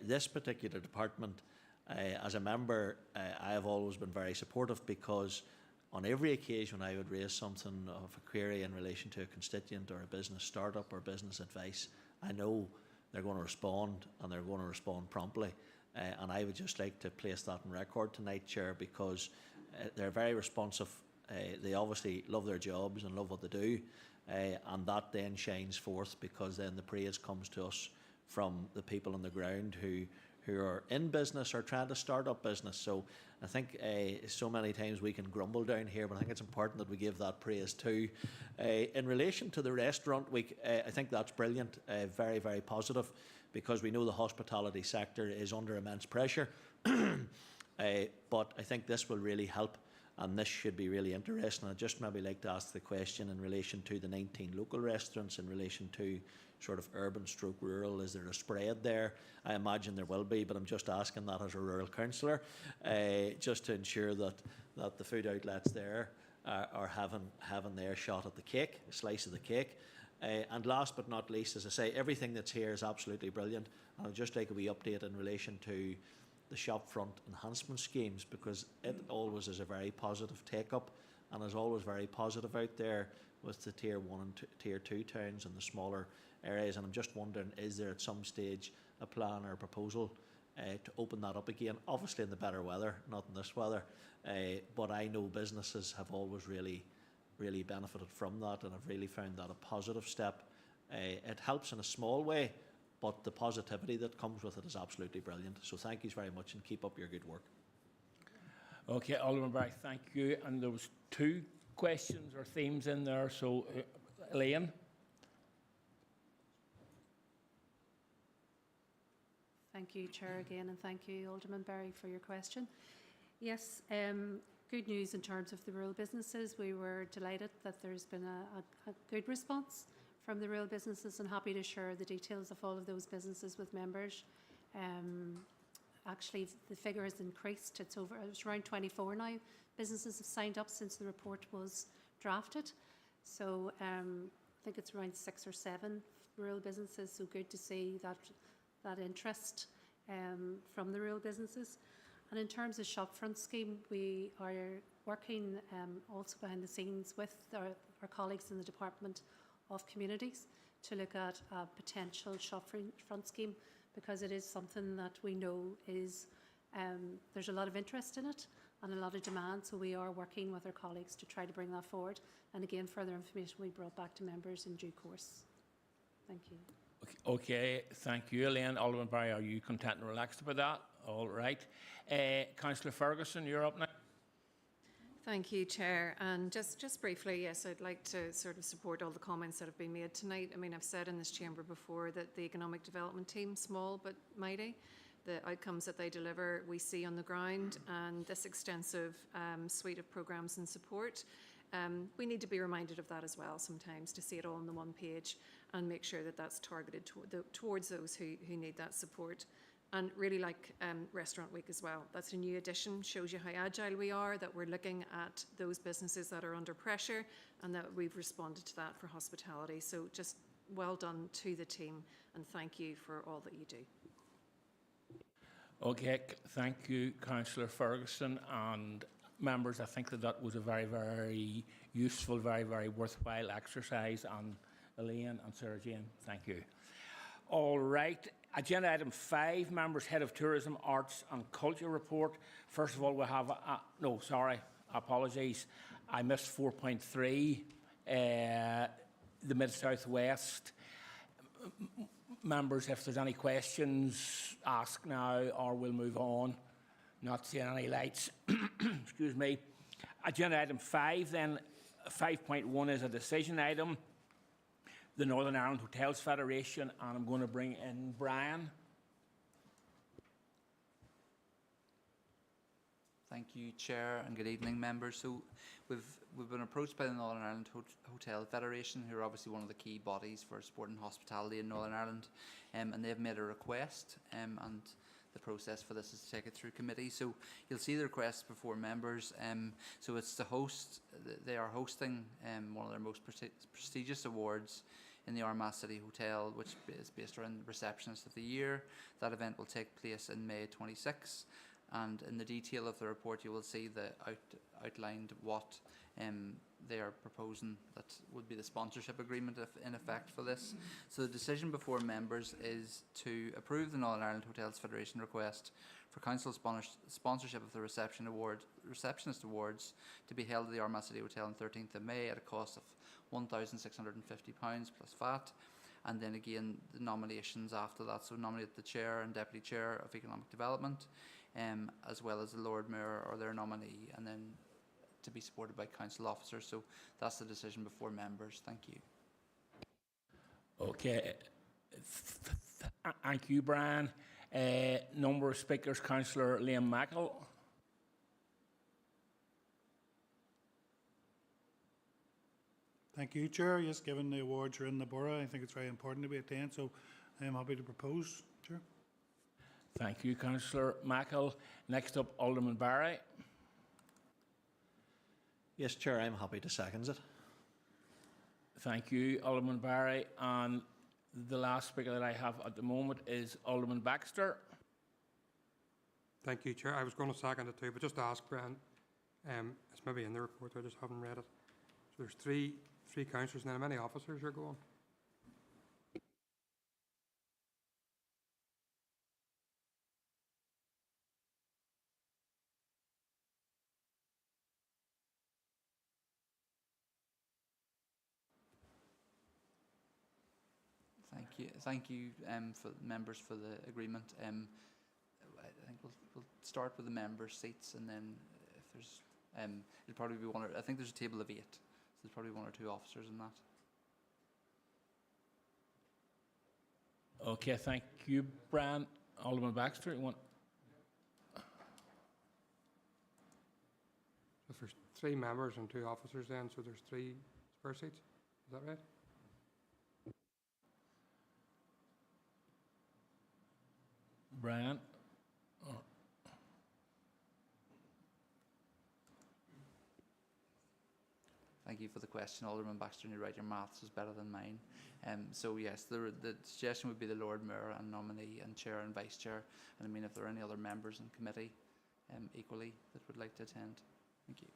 this particular department, as a member, I have always been very supportive, because on every occasion I would raise something of a query in relation to a constituent or a business startup or business advice, I know they're going to respond, and they're going to respond promptly. And I would just like to place that on record tonight, Chair, because they're very responsive. They obviously love their jobs and love what they do, and that then shines forth, because then the praise comes to us from the people on the ground who are in business or trying to start up business. So I think so many times we can grumble down here, but I think it's important that we give that praise too. In relation to the restaurant week, I think that's brilliant, very, very positive, because we know the hospitality sector is under immense pressure. But I think this will really help, and this should be really interesting. I'd just maybe like to ask the question in relation to the 19 local restaurants, in relation to sort of urban stroke rural. Is there a spread there? I imagine there will be, but I'm just asking that as a rural councillor, just to ensure that the food outlets there are having their shot at the cake, a slice of the cake. And last but not least, as I say, everything that's here is absolutely brilliant. I'd just like a wee update in relation to the shopfront enhancement schemes, because it always is a very positive take-up, and is always very positive out there with the Tier 1 and Tier 2 towns and the smaller areas. And I'm just wondering, is there at some stage a plan or a proposal to open that up again? Obviously in the better weather, not in this weather, but I know businesses have always really benefited from that, and I've really found that a positive step. It helps in a small way, but the positivity that comes with it is absolutely brilliant. So thank you very much, and keep up your good work. Okay, Alderman Barry, thank you. And there was 2 questions or themes in there. So, Elaine. Thank you, Chair, again, and thank you, Alderman Barry, for your question. Yes, good news in terms of the rural businesses. We were delighted that there's been a good response from the rural businesses, and happy to share the details of all of those businesses with members. Actually, the figure has increased. It's around 24 now. Businesses have signed up since the report was drafted. So I think it's around 6 or 7 rural businesses. So good to see that interest from the rural businesses. And in terms of shopfront scheme, we are working also behind the scenes with our colleagues in the Department of Communities to look at a potential shopfront scheme, because it is something that we know is there's a lot of interest in it and a lot of demand. So we are working with our colleagues to try to bring that forward. And again, further information will be brought back to members in due course. Thank you. Okay, thank you, Elaine. Alderman Barry, are you content and relaxed about that? All right. Councillor Ferguson, you're up now. Thank you, Chair. And just briefly, yes, I'd like to sort of support all the comments that have been made tonight. I mean, I've said in this chamber before that the economic development team, small but mighty, the outcomes that they deliver we see on the ground, and this extensive suite of programmes and support. We need to be reminded of that as well sometimes, to see it all on the one page and make sure that that's targeted towards those who need that support. And really like Restaurant Week as well. That's a new addition, shows you how agile we are, that we're looking at those businesses that are under pressure, and that we've responded to that for hospitality. So just well done to the team, and thank you for all that you do. Okay, thank you, Councillor Ferguson. And members, I think that was a very, very useful, very, very worthwhile exercise. And Elaine and Sarah Jane, thank you. All right. Agenda item 5, members, Head of Tourism, Arts and Culture report. First of all, we have, no, sorry, apologies. I missed 4.3, the Mid-South West. Members, if there's any questions, ask now or we'll move on. Not seeing any lights. Excuse me. Agenda item 5 then, 5.1 is a decision item. the Northern Ireland Hotels Federation, and I'm going to bring in Brian. Thank you, Chair, and good evening, members. So we've been approached by the Northern Ireland Hotel Federation, who are obviously one of the key bodies for sport and hospitality in Northern Ireland, and they've made a request, and the process for this is to take it through committee. So you'll see the request before members. So it's to host. They are hosting one of their most prestigious awards in the Armagh City Hotel, which is based around the Receptionist of the Year. That event will take place in May 26. And in the detail of the report, you will see the outlined what they are proposing that would be the sponsorship agreement in effect for this. So the decision before members is to approve the Northern Ireland Hotels Federation request for council sponsorship of the Receptionist Awards to be held at the Armagh City Hotel on 13th of May at a cost of £1,650 plus VAT. And then again, the nominations after that. So nominate the Chair and Deputy Chair of Economic Development, as well as the Lord Mayor or their nominee, and then to be supported by council officers. So that's the decision before members. Thank you. Okay. Thank you, Brian. Number of speakers, Councillor Liam Mackle. Thank you, Chair. Yes, given the awards are in the Borough, I think it's very important to be attended, so I am happy to propose, Chair. Thank you, Councillor Mackle. Next up, Alderman Barry. Yes, Chair, I'm happy to second it. Thank you, Alderman Barry. And the last speaker that I have at the moment is Alderman Baxter. Thank you, Chair. I was going to second it too, but just to ask Brian, it's maybe in the report, I just haven't read it. So there's three councillors, and then how many officers are going? Thank you, for members for the agreement. I think we'll start with the members' seats, and then if there's, it'll probably be one. I think there's a table of 8, so there's probably 1 or 2 officers in that. Okay, thank you, Brian. Alderman Baxter, you want? So there's 3 members and 2 officers then, so there's 3 spare seats. Is that right? Brian? Thank you for the question, Alderman Baxter. You're right, your maths is better than mine. So yes, the suggestion would be the Lord Mayor and nominee and Chair and Vice Chair. And I mean, if there are any other members in committee equally that would like to attend. Thank you.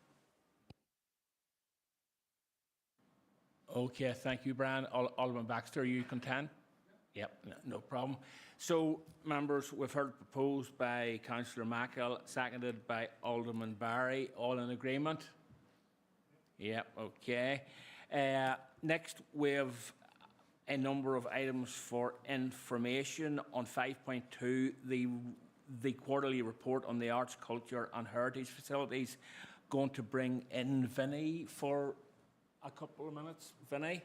Okay, thank you, Brian. Alderman Baxter, are you content? Yep, no problem. So, members, we've heard proposed by Councillor Mackle, seconded by Alderman Barry. All in agreement? Yep, okay. Next, we have a number of items for information. On 5.2, the quarterly report on the arts, culture and heritage facilities. Going to bring in Vinny for a couple of minutes. Vinny?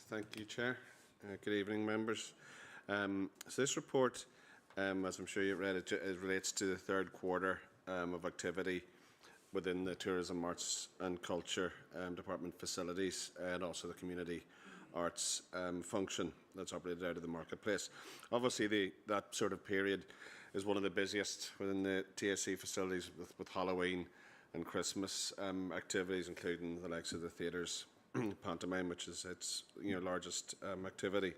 Thank you, Chair. Good evening, members. So this report, as I'm sure you've read, it relates to the third quarter of activity within the Tourism, Arts and Culture Department facilities, and also the community arts function that's operated out of the marketplace. Obviously, that sort of period is one of the busiest within the TSC facilities with Halloween and Christmas activities, including the likes of the theatres, pantomime, which is its largest activity.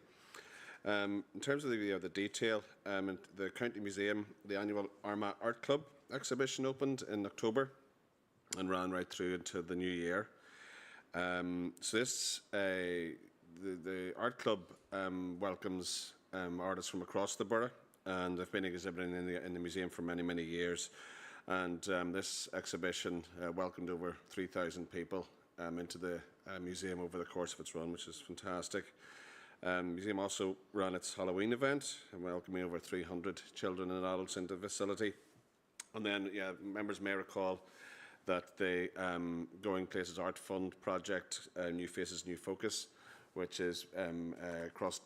In terms of the detail, in the County Museum, the annual Armagh Art Club exhibition opened in October and ran right through into the new year. So this, the Art Club welcomes artists from across the borough, and they've been exhibiting in the museum for many, many years. And this exhibition welcomed over 3,000 people into the museum over the course of its run, which is fantastic. The museum also ran its Halloween event, welcoming over 300 children and adults into the facility. And then, members may recall, that the Going Places Art Fund project, New Faces, New Focus, which is cross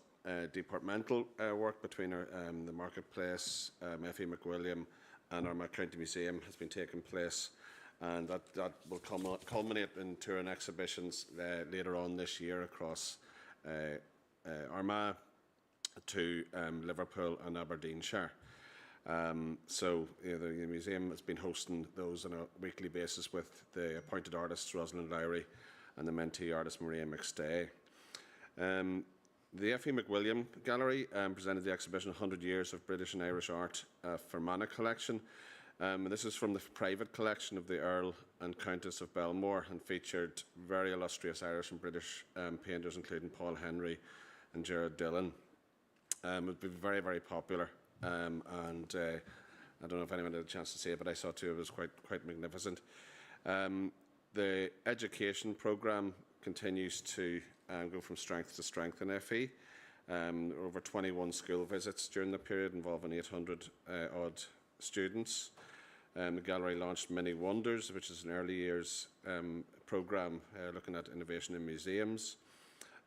departmental work between the Marketplace, F.E. McWilliam and Armagh County Museum, has been taking place, and that will culminate in touring exhibitions later on this year across Armagh to Liverpool and Aberdeenshire. So the museum has been hosting those on a weekly basis with the appointed artists Rosalind Lowry and the mentee artist Maria McStay. The F.E. McWilliam Gallery presented the exhibition 100 Years of British and Irish Art Fermanagh collection. This is from the private collection of the Earl and Countess of Belmore and featured very illustrious Irish and British painters, including Paul Henry and Gerard Dillon. It's been very, very popular, and I don't know if anyone had a chance to see it, but I saw it too. It was quite magnificent. The education programme continues to go from strength to strength in FE. Over 21 school visits during the period involving 800 odd students. The gallery launched Mini Wonders, which is an early years programme looking at innovation in museums,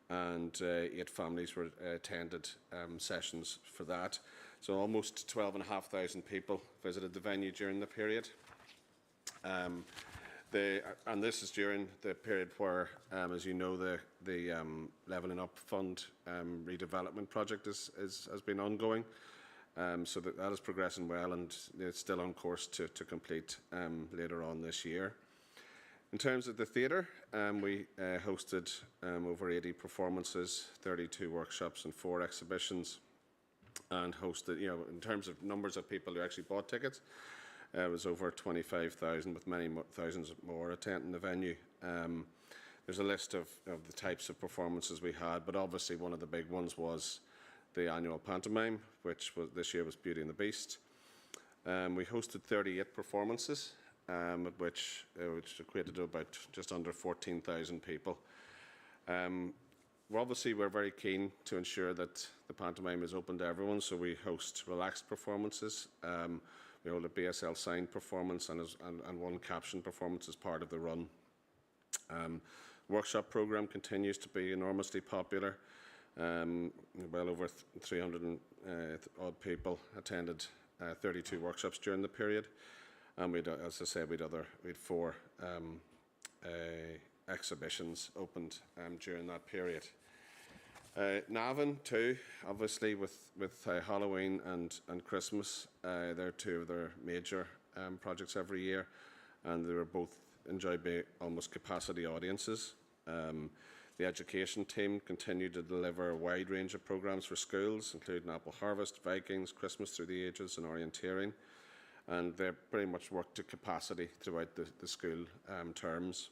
and 8 families were attended sessions for that. So almost 12,500 people visited the venue during the period. And this is during the period where, as you know, the Levelling Up Fund redevelopment project has been ongoing. So that is progressing well, and it's still on course to complete later on this year. In terms of the theatre, we hosted over 80 performances, 32 workshops and 4 exhibitions, and hosted, in terms of numbers of people who actually bought tickets, it was over 25,000, with many thousands more attending the venue. There's a list of the types of performances we had, but obviously one of the big ones was the annual pantomime, which this year was Beauty and the Beast. We hosted 38 performances, which equated to about just under 14,000 people. We're very keen to ensure that the pantomime is open to everyone, so we host relaxed performances. We hold a BSL signed performance and one caption performance as part of the run. Workshop programme continues to be enormously popular. Well over 300 odd people attended 32 workshops during the period, and as I said, we had 4 exhibitions opened during that period. Navan too, obviously with Halloween and Christmas, they're 2 of their major projects every year, and they were both enjoyed by almost capacity audiences. The education team continued to deliver a wide range of programmes for schools, including Apple Harvest, Vikings, Christmas Through the Ages and orienteering, and they pretty much worked to capacity throughout the school terms.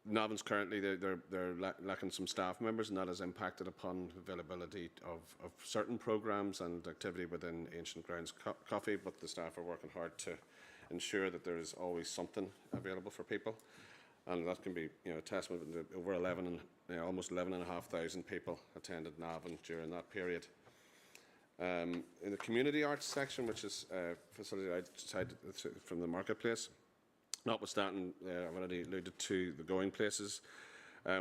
Navan's currently, they're lacking some staff members, and that has impacted upon availability of certain programmes and activity within Ancient Grounds Coffee, but the staff are working hard to ensure that there is always something available for people. And that can be, a testament to over almost 11,500 people attended Navan during that period. In the community arts section, which is facility outside from the Marketplace, notwithstanding, I've already alluded to the Going Places,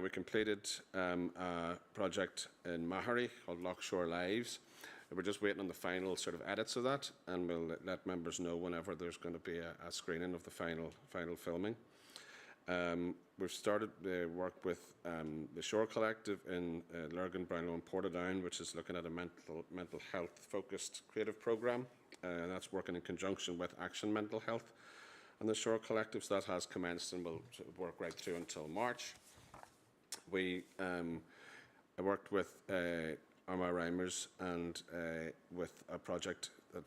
we completed a project in Mahary called Lochshore Lives. We're just waiting on the final sort of edits of that, and we'll let members know whenever there's going to be a screening of the final filming. We've started work with the Shore Collective in Lurgan, Brownlow and Portadown, which is looking at a mental health focused creative programme, and that's working in conjunction with Action Mental Health and the Shore Collective. So that has commenced and will work right through until March. We worked with Armagh Rhymers and with a project that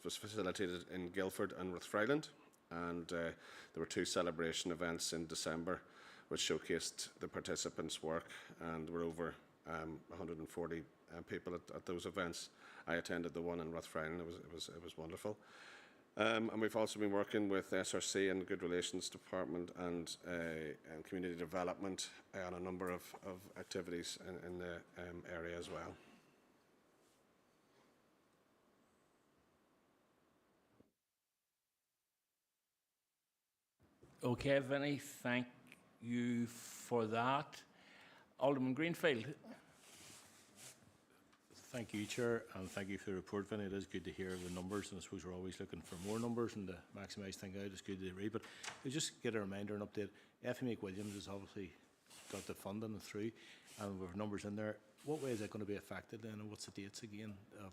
was facilitated in Guildford and Rathfriland. And there were 2 celebration events in December which showcased the participants' work, and there were over 140 people at those events. I attended the one in Rathfriland. It was wonderful. And we've also been working with SRC and the Good Relations Department and Community Development on a number of activities in the area as well. Okay, Vinnie, thank you for that. Alderman Greenfield. Thank you, Chair, and thank you for the report, Vinnie. It is good to hear the numbers, and I suppose we're always looking for more numbers and to maximise things out. It's good to read, but we just get a reminder and update. Effie McWilliams has obviously got the funding through, and with numbers in there. What way is it going to be affected then, and what's the dates again of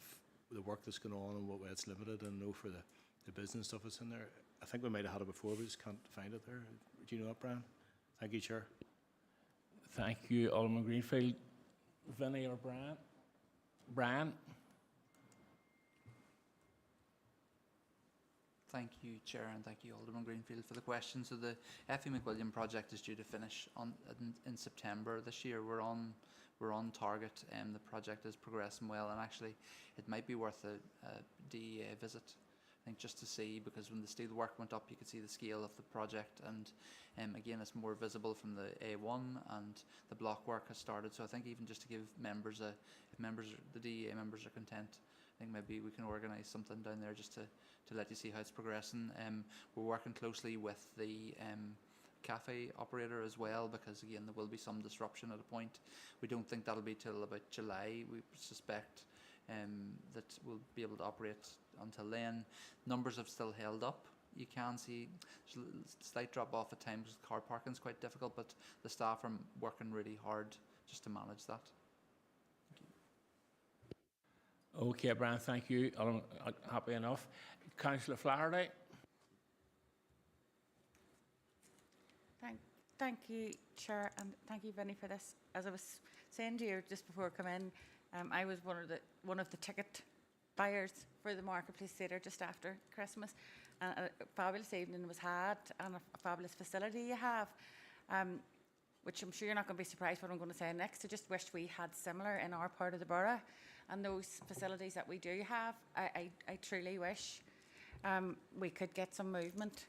the work that's going on, and what way it's limited, and no for the business stuff that's in there? I think we might have had it before, we just can't find it there. Do you know that, Brian? Thank you, Chair. Thank you, Alderman Greenfield. Vinnie or Brian? Brian? Thank you, Chair, and thank you, Alderman Greenfield, for the question. So the Effie McWilliam project is due to finish in September this year. We're on target, and the project is progressing well. And actually, it might be worth a DEA visit, I think, just to see, because when the steel work went up, you could see the scale of the project, and again, it's more visible from the A1, and the block work has started. So I think even just to give members the DEA members are content, I think maybe we can organise something down there just to let you see how it's progressing. We're working closely with the cafe operator as well, because again, there will be some disruption at a point. We don't think that'll be till about July. We suspect that we'll be able to operate until then. Numbers have still held up. You can see there's a slight drop off at times. Car parking is quite difficult, but the staff are working really hard just to manage that. Okay, Brian, thank you. I'm happy enough. Councillor Flaherty. Thank you, Chair, and thank you, Vinnie, for this. As I was saying to you just before I come in, I was one of the ticket buyers for the Marketplace Theatre just after Christmas. A fabulous evening was had, and a fabulous facility you have, which I'm sure you're not going to be surprised what I'm going to say next. I just wish we had similar in our part of the borough, and those facilities that we do have. I truly wish we could get some movement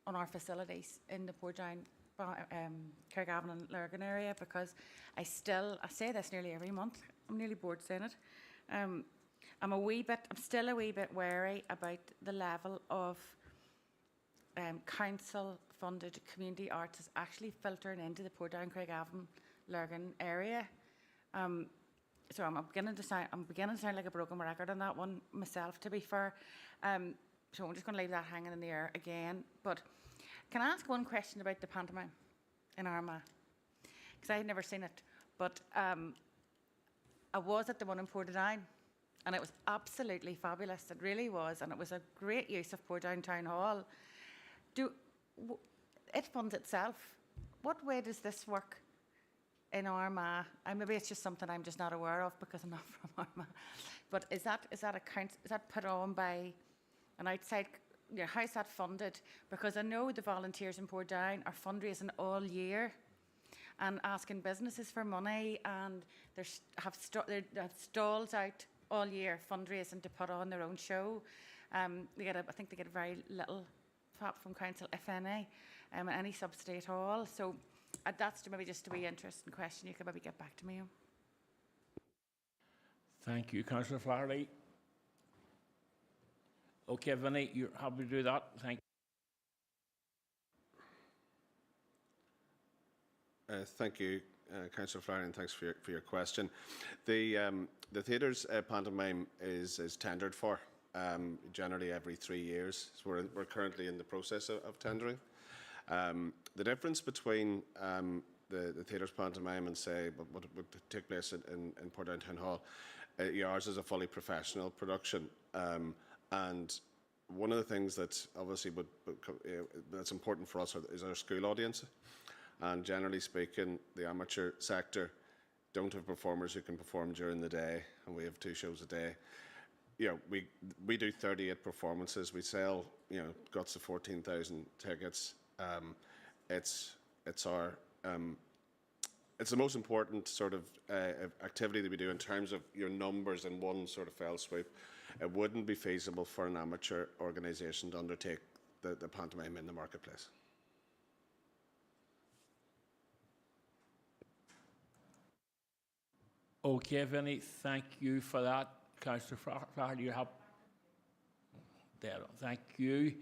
on our facilities in the Portdown, Craigavon and Lurgan area, because I say this nearly every month. I'm nearly bored saying it. I'm still a wee bit wary about the level of council-funded community arts is actually filtering into the Portdown, Craigavon, Lurgan area. So I'm beginning to sound like a broken record on that one myself, to be fair. So I'm just going to leave that hanging in the air again. But can I ask one question about the pantomime in Armagh? Because I had never seen it. But I was at the one in Portadown, and it was absolutely fabulous. It really was. And it was a great use of Portadown Town Hall. It funds itself. What way does this work in Armagh? Maybe it's just something I'm just not aware of because I'm not from Armagh. But is that put on by an outside? How's that funded? Because I know the volunteers in Portdown are fundraising all year and asking businesses for money, and they have stalls out all year fundraising to put on their own show. I think they get very little from council, if any subsidy at all. So that's maybe just a wee interesting question you could maybe get back to me on. Thank you, Councillor Flaherty. Okay, Vinnie, you're happy to do that? Thank you. Thank you, Councillor Flaherty, and thanks for your question. The theatre's pantomime is tendered for generally every 3 years. So we're currently in the process of tendering. The difference between the theatre's pantomime and, say, what would take place in Portdown Town Hall, ours is a fully professional production. And one of the things that obviously that's important for us is our school audience. And generally speaking, the amateur sector don't have performers who can perform during the day, and we have 2 shows a day. We do 38 performances. We sell, guts of 14,000 tickets. It's the most important sort of activity that we do in terms of your numbers in one sort of fell swoop. It wouldn't be feasible for an amateur organisation to undertake the pantomime in the marketplace. Okay, Vinnie, thank you for that. Councillor Flaherty, you have there. Thank you.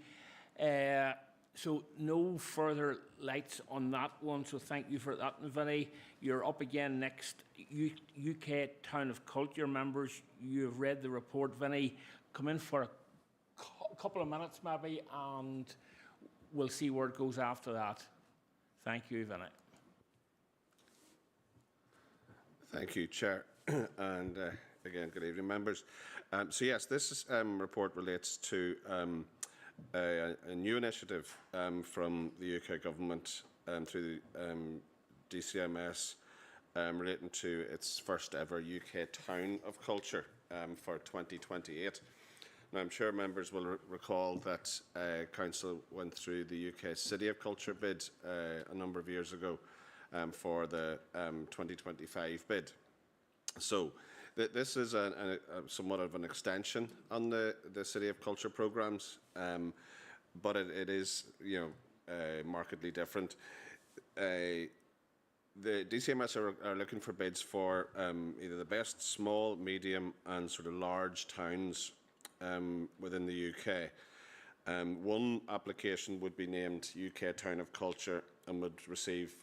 So no further lights on that one, so thank you for that. And Vinny, you're up again next. UK Town of Culture members, you've read the report. Vinny, come in for a couple of minutes maybe, and we'll see where it goes after that. Thank you, Vinny. Thank you, Chair. And again, good evening, members. So yes, this report relates to a new initiative from the UK Government through the DCMS relating to its first ever UK Town of Culture for 2028. Now, I'm sure members will recall that Council went through the UK City of Culture bid a number of years ago for the 2025 bid. So this is somewhat of an extension on the City of Culture programmes, but it is, markedly different. The DCMS are looking for bids for either the best small, medium and sort of large towns within the UK. One application would be named UK Town of Culture and would receive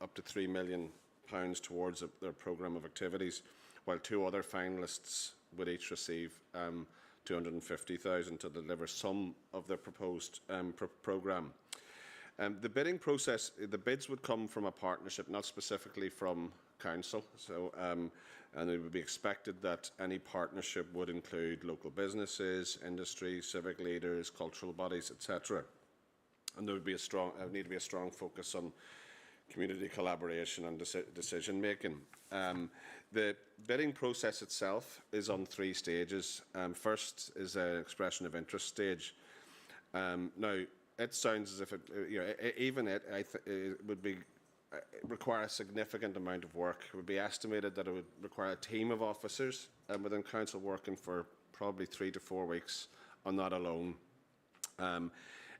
up to £3 million towards their programme of activities, while two other finalists would each receive £250,000 to deliver some of their proposed programme. The bidding process, the bids would come from a partnership, not specifically from Council. So, and it would be expected that any partnership would include local businesses, industry, civic leaders, cultural bodies, etc. And there would be need to be a strong focus on community collaboration and decision making. The bidding process itself is on 3 stages. First is an expression of interest stage. Now, it sounds as if it would be require a significant amount of work. It would be estimated that it would require a team of officers within Council working for probably 3 to 4 weeks on that alone.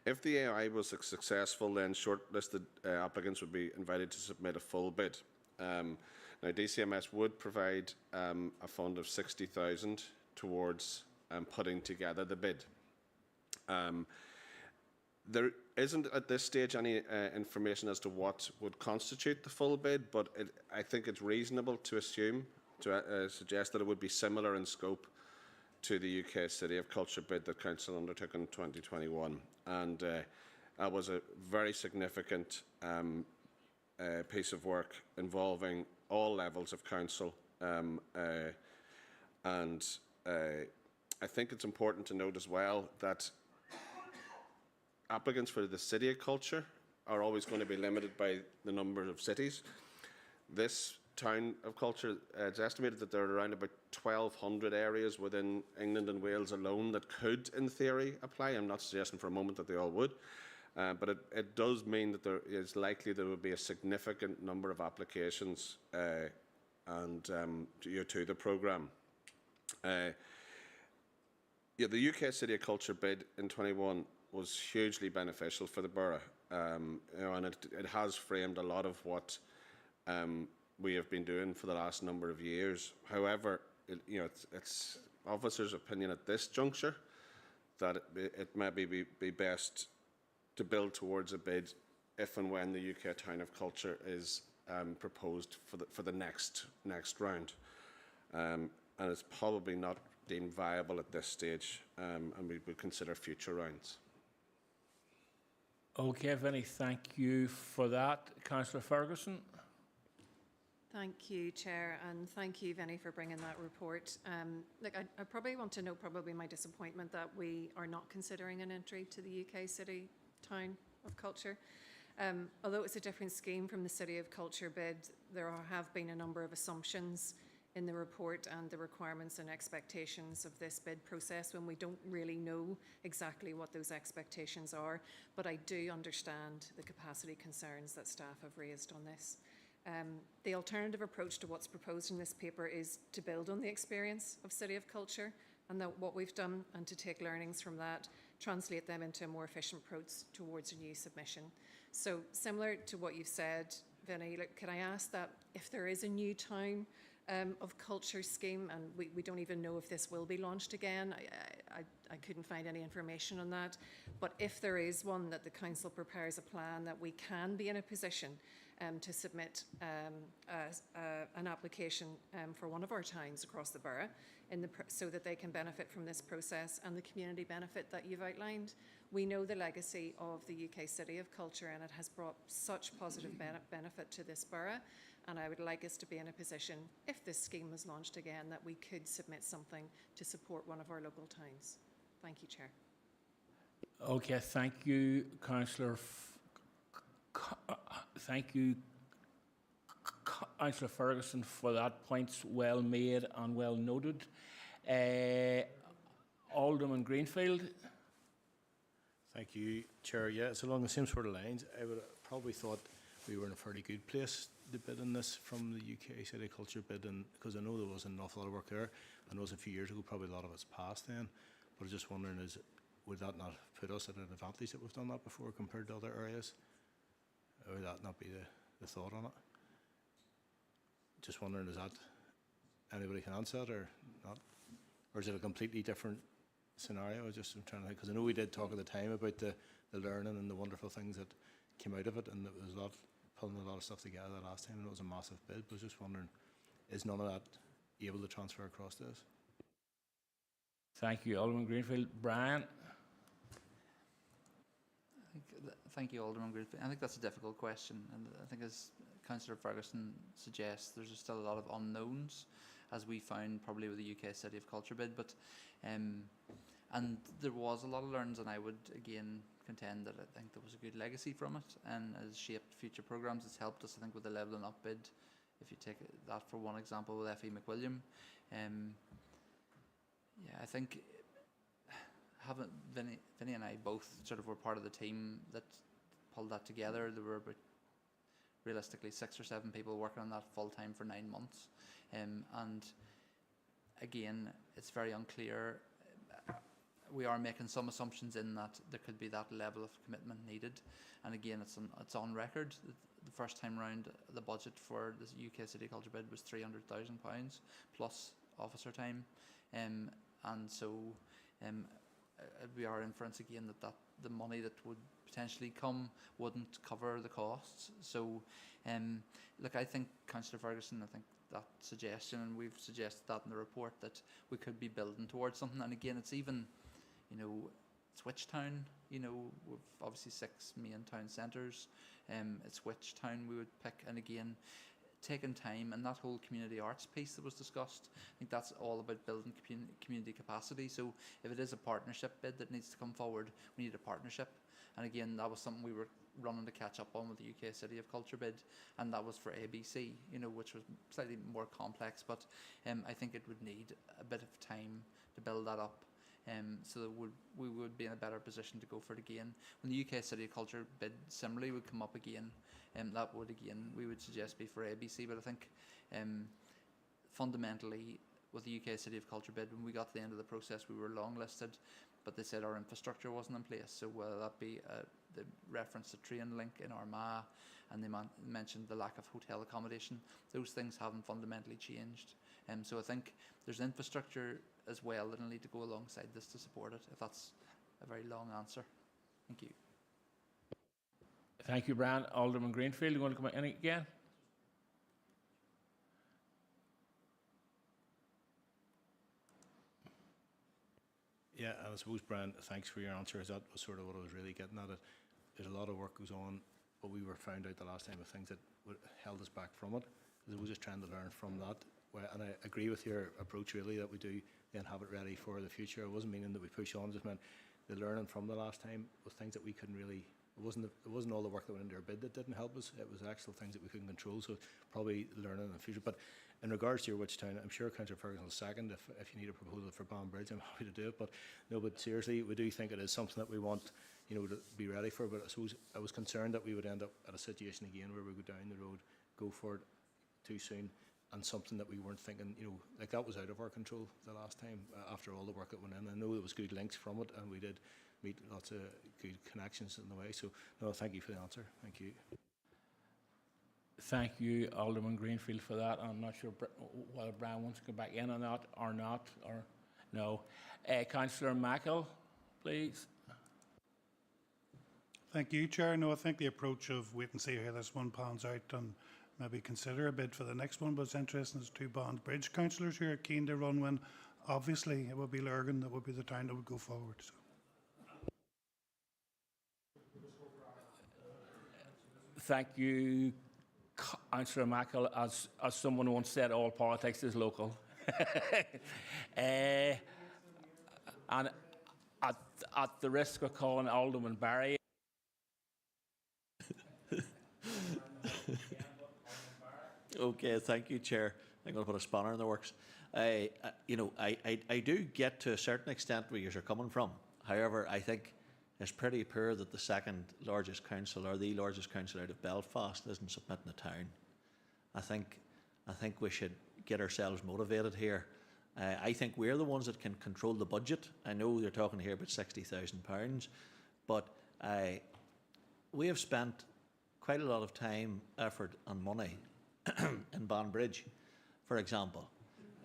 If the AI was successful, then shortlisted applicants would be invited to submit a full bid. Now, DCMS would provide a fund of £60,000 towards putting together the bid. There isn't at this stage any information as to what would constitute the full bid, but I think it's reasonable to assume, to suggest that it would be similar in scope to the UK City of Culture bid that Council undertook in 2021. And that was a very significant piece of work involving all levels of Council. I think it's important to note as well that applicants for the City of Culture are always going to be limited by the number of cities. This Town of Culture, it's estimated that there are around about 1,200 areas within England and Wales alone that could, in theory, apply. I'm not suggesting for a moment that they all would, but it does mean that there is likely there will be a significant number of applications to the programme. The UK City of Culture bid in 21 was hugely beneficial for the borough, and it has framed a lot of what we have been doing for the last number of years. However, it's officers' opinion at this juncture that it may be best to build towards a bid if and when the UK Town of Culture is proposed for the next round, and it's probably not deemed viable at this stage, and we would consider future rounds. Okay, Vinny, thank you for that. Councillor Ferguson. Thank you, Chair, and thank you, Vinny, for bringing that report. Look, I probably want to note my disappointment that we are not considering an entry to the UK City Town of Culture. Although it's a different scheme from the City of Culture bid, there have been a number of assumptions in the report and the requirements and expectations of this bid process when we don't really know exactly what those expectations are. But I do understand the capacity concerns that staff have raised on this. The alternative approach to what's proposed in this paper is to build on the experience of City of Culture and what we've done, and to take learnings from that, translate them into a more efficient approach towards a new submission. So similar to what you've said, Vinny, look, can I ask that if there is a new Town of Culture scheme, and we don't even know if this will be launched again, I couldn't find any information on that. But if there is one, that the council prepares a plan that we can be in a position to submit an application for one of our towns across the borough so that they can benefit from this process and the community benefit that you've outlined. We know the legacy of the UK City of Culture, and it has brought such positive benefit to this borough. And I would like us to be in a position, if this scheme was launched again, that we could submit something to support one of our local towns. Thank you, Chair. Okay, thank you, Councillor. Thank you, Councillor Ferguson, for that. Points well made and well noted. Alderman Greenfield. Thank you, Chair. Yeah, it's along the same sort of lines. I would have probably thought we were in a fairly good place to bid on this from the UK City Culture bid, because I know there wasn't an awful lot of work there. I know it was a few years ago, probably a lot of it's passed then. But I was just wondering, would that not put us at an advantage that we've done that before compared to other areas? Or would that not be the thought on it? Just wondering, is that anybody can answer that or not? Or is it a completely different scenario? I'm trying to think, because I know we did talk at the time about the learning and the wonderful things that came out of it, and there was pulling a lot of stuff together the last time, and it was a massive bid. But I was just wondering, is none of that able to transfer across to us? Thank you, Alderman Greenfield. Brian? Thank you, Alderman Greenfield. I think that's a difficult question, and I think, as Councillor Ferguson suggests, there's still a lot of unknowns, as we found probably with the UK City of Culture bid. But and there was a lot of learns, and I would again contend that I think there was a good legacy from it, and has shaped future programmes. It's helped us, I think, with the levelling up bid. If you take that for one example with F.E. McWilliam, yeah, I think having Vinny and I both sort of were part of the team that pulled that together. There were about realistically 6 or 7 people working on that full time for 9 months, and again, it's very unclear. We are making some assumptions in that there could be that level of commitment needed, and again, it's on record. The first time round, the budget for the UK City Culture bid was £300,000 plus officer time, and so it'd be our inference again that the money that would potentially come wouldn't cover the costs. So, look, I think, Councillor Ferguson, I think that suggestion, and we've suggested that in the report, that we could be building towards something. And again, it's even, it's which town, we've obviously 6 main town centres. It's which town we would pick, and again, taking time, and that whole community arts piece that was discussed, I think that's all about building community capacity. So if it is a partnership bid that needs to come forward, we need a partnership. And again, that was something we were running to catch up on with the UK City of Culture bid, and that was for ABC, which was slightly more complex, but I think it would need a bit of time to build that up. So that we would be in a better position to go for it again. When the UK City of Culture bid similarly would come up again, that would again, we would suggest be for ABC. But I think fundamentally with the UK City of Culture bid, when we got to the end of the process, we were long listed, but they said our infrastructure wasn't in place. So whether that be the reference to train link in Armagh, and they mentioned the lack of hotel accommodation, those things haven't fundamentally changed. So I think there's infrastructure as well that'll need to go alongside this to support it, if that's a very long answer. Thank you. Thank you, Brian. Alderman Greenfield, you want to come in again? Yeah, and I suppose, Brian, thanks for your answer. That was sort of what I was really getting at. There's a lot of work goes on, but we were found out the last time of things that held us back from it. We were just trying to learn from that. And I agree with your approach, really, that we do then have it ready for the future. It wasn't meaning that we push on, just meant the learning from the last time was things that we couldn't really, it wasn't all the work that went into our bid that didn't help us. It was actual things that we couldn't control, so probably learning in the future. But in regards to your which town, I'm sure Councillor Ferguson will second if you need a proposal for Banbridge, I'm happy to do it. But no, but seriously, we do think it is something that we want, to be ready for. But I suppose I was concerned that we would end up at a situation again where we go down the road, go for it too soon, and something that we weren't thinking, like that was out of our control the last time after all the work that went in. I know there was good links from it, and we did meet lots of good connections in the way. So, no, thank you for the answer. Thank you. Thank you, Alderman Greenfield, for that. I'm not sure whether Brian wants to go back in on that or not. Or No. Councillor Mackle, please. Thank you, Chair. No, I think the approach of wait and see how this one pans out and maybe consider a bid for the next one, but it's interesting there's two Banbridge councillors who are keen to run one. Obviously, it would be Lurgan that would be the town that would go forward. So. Thank you, Councillor Mackle. As someone once said, all politics is local. And at the risk of calling Alderman Barry, Okay, thank you, Chair. I'm going to put a spanner in the works. I do get to a certain extent where you're coming from. However, I think it's pretty poor that the second largest council or the largest council out of Belfast isn't submitting a town. I think we should get ourselves motivated here. I think we're the ones that can control the budget. I know you're talking here about £60,000, but we have spent quite a lot of time, effort and money in Banbridge, for example.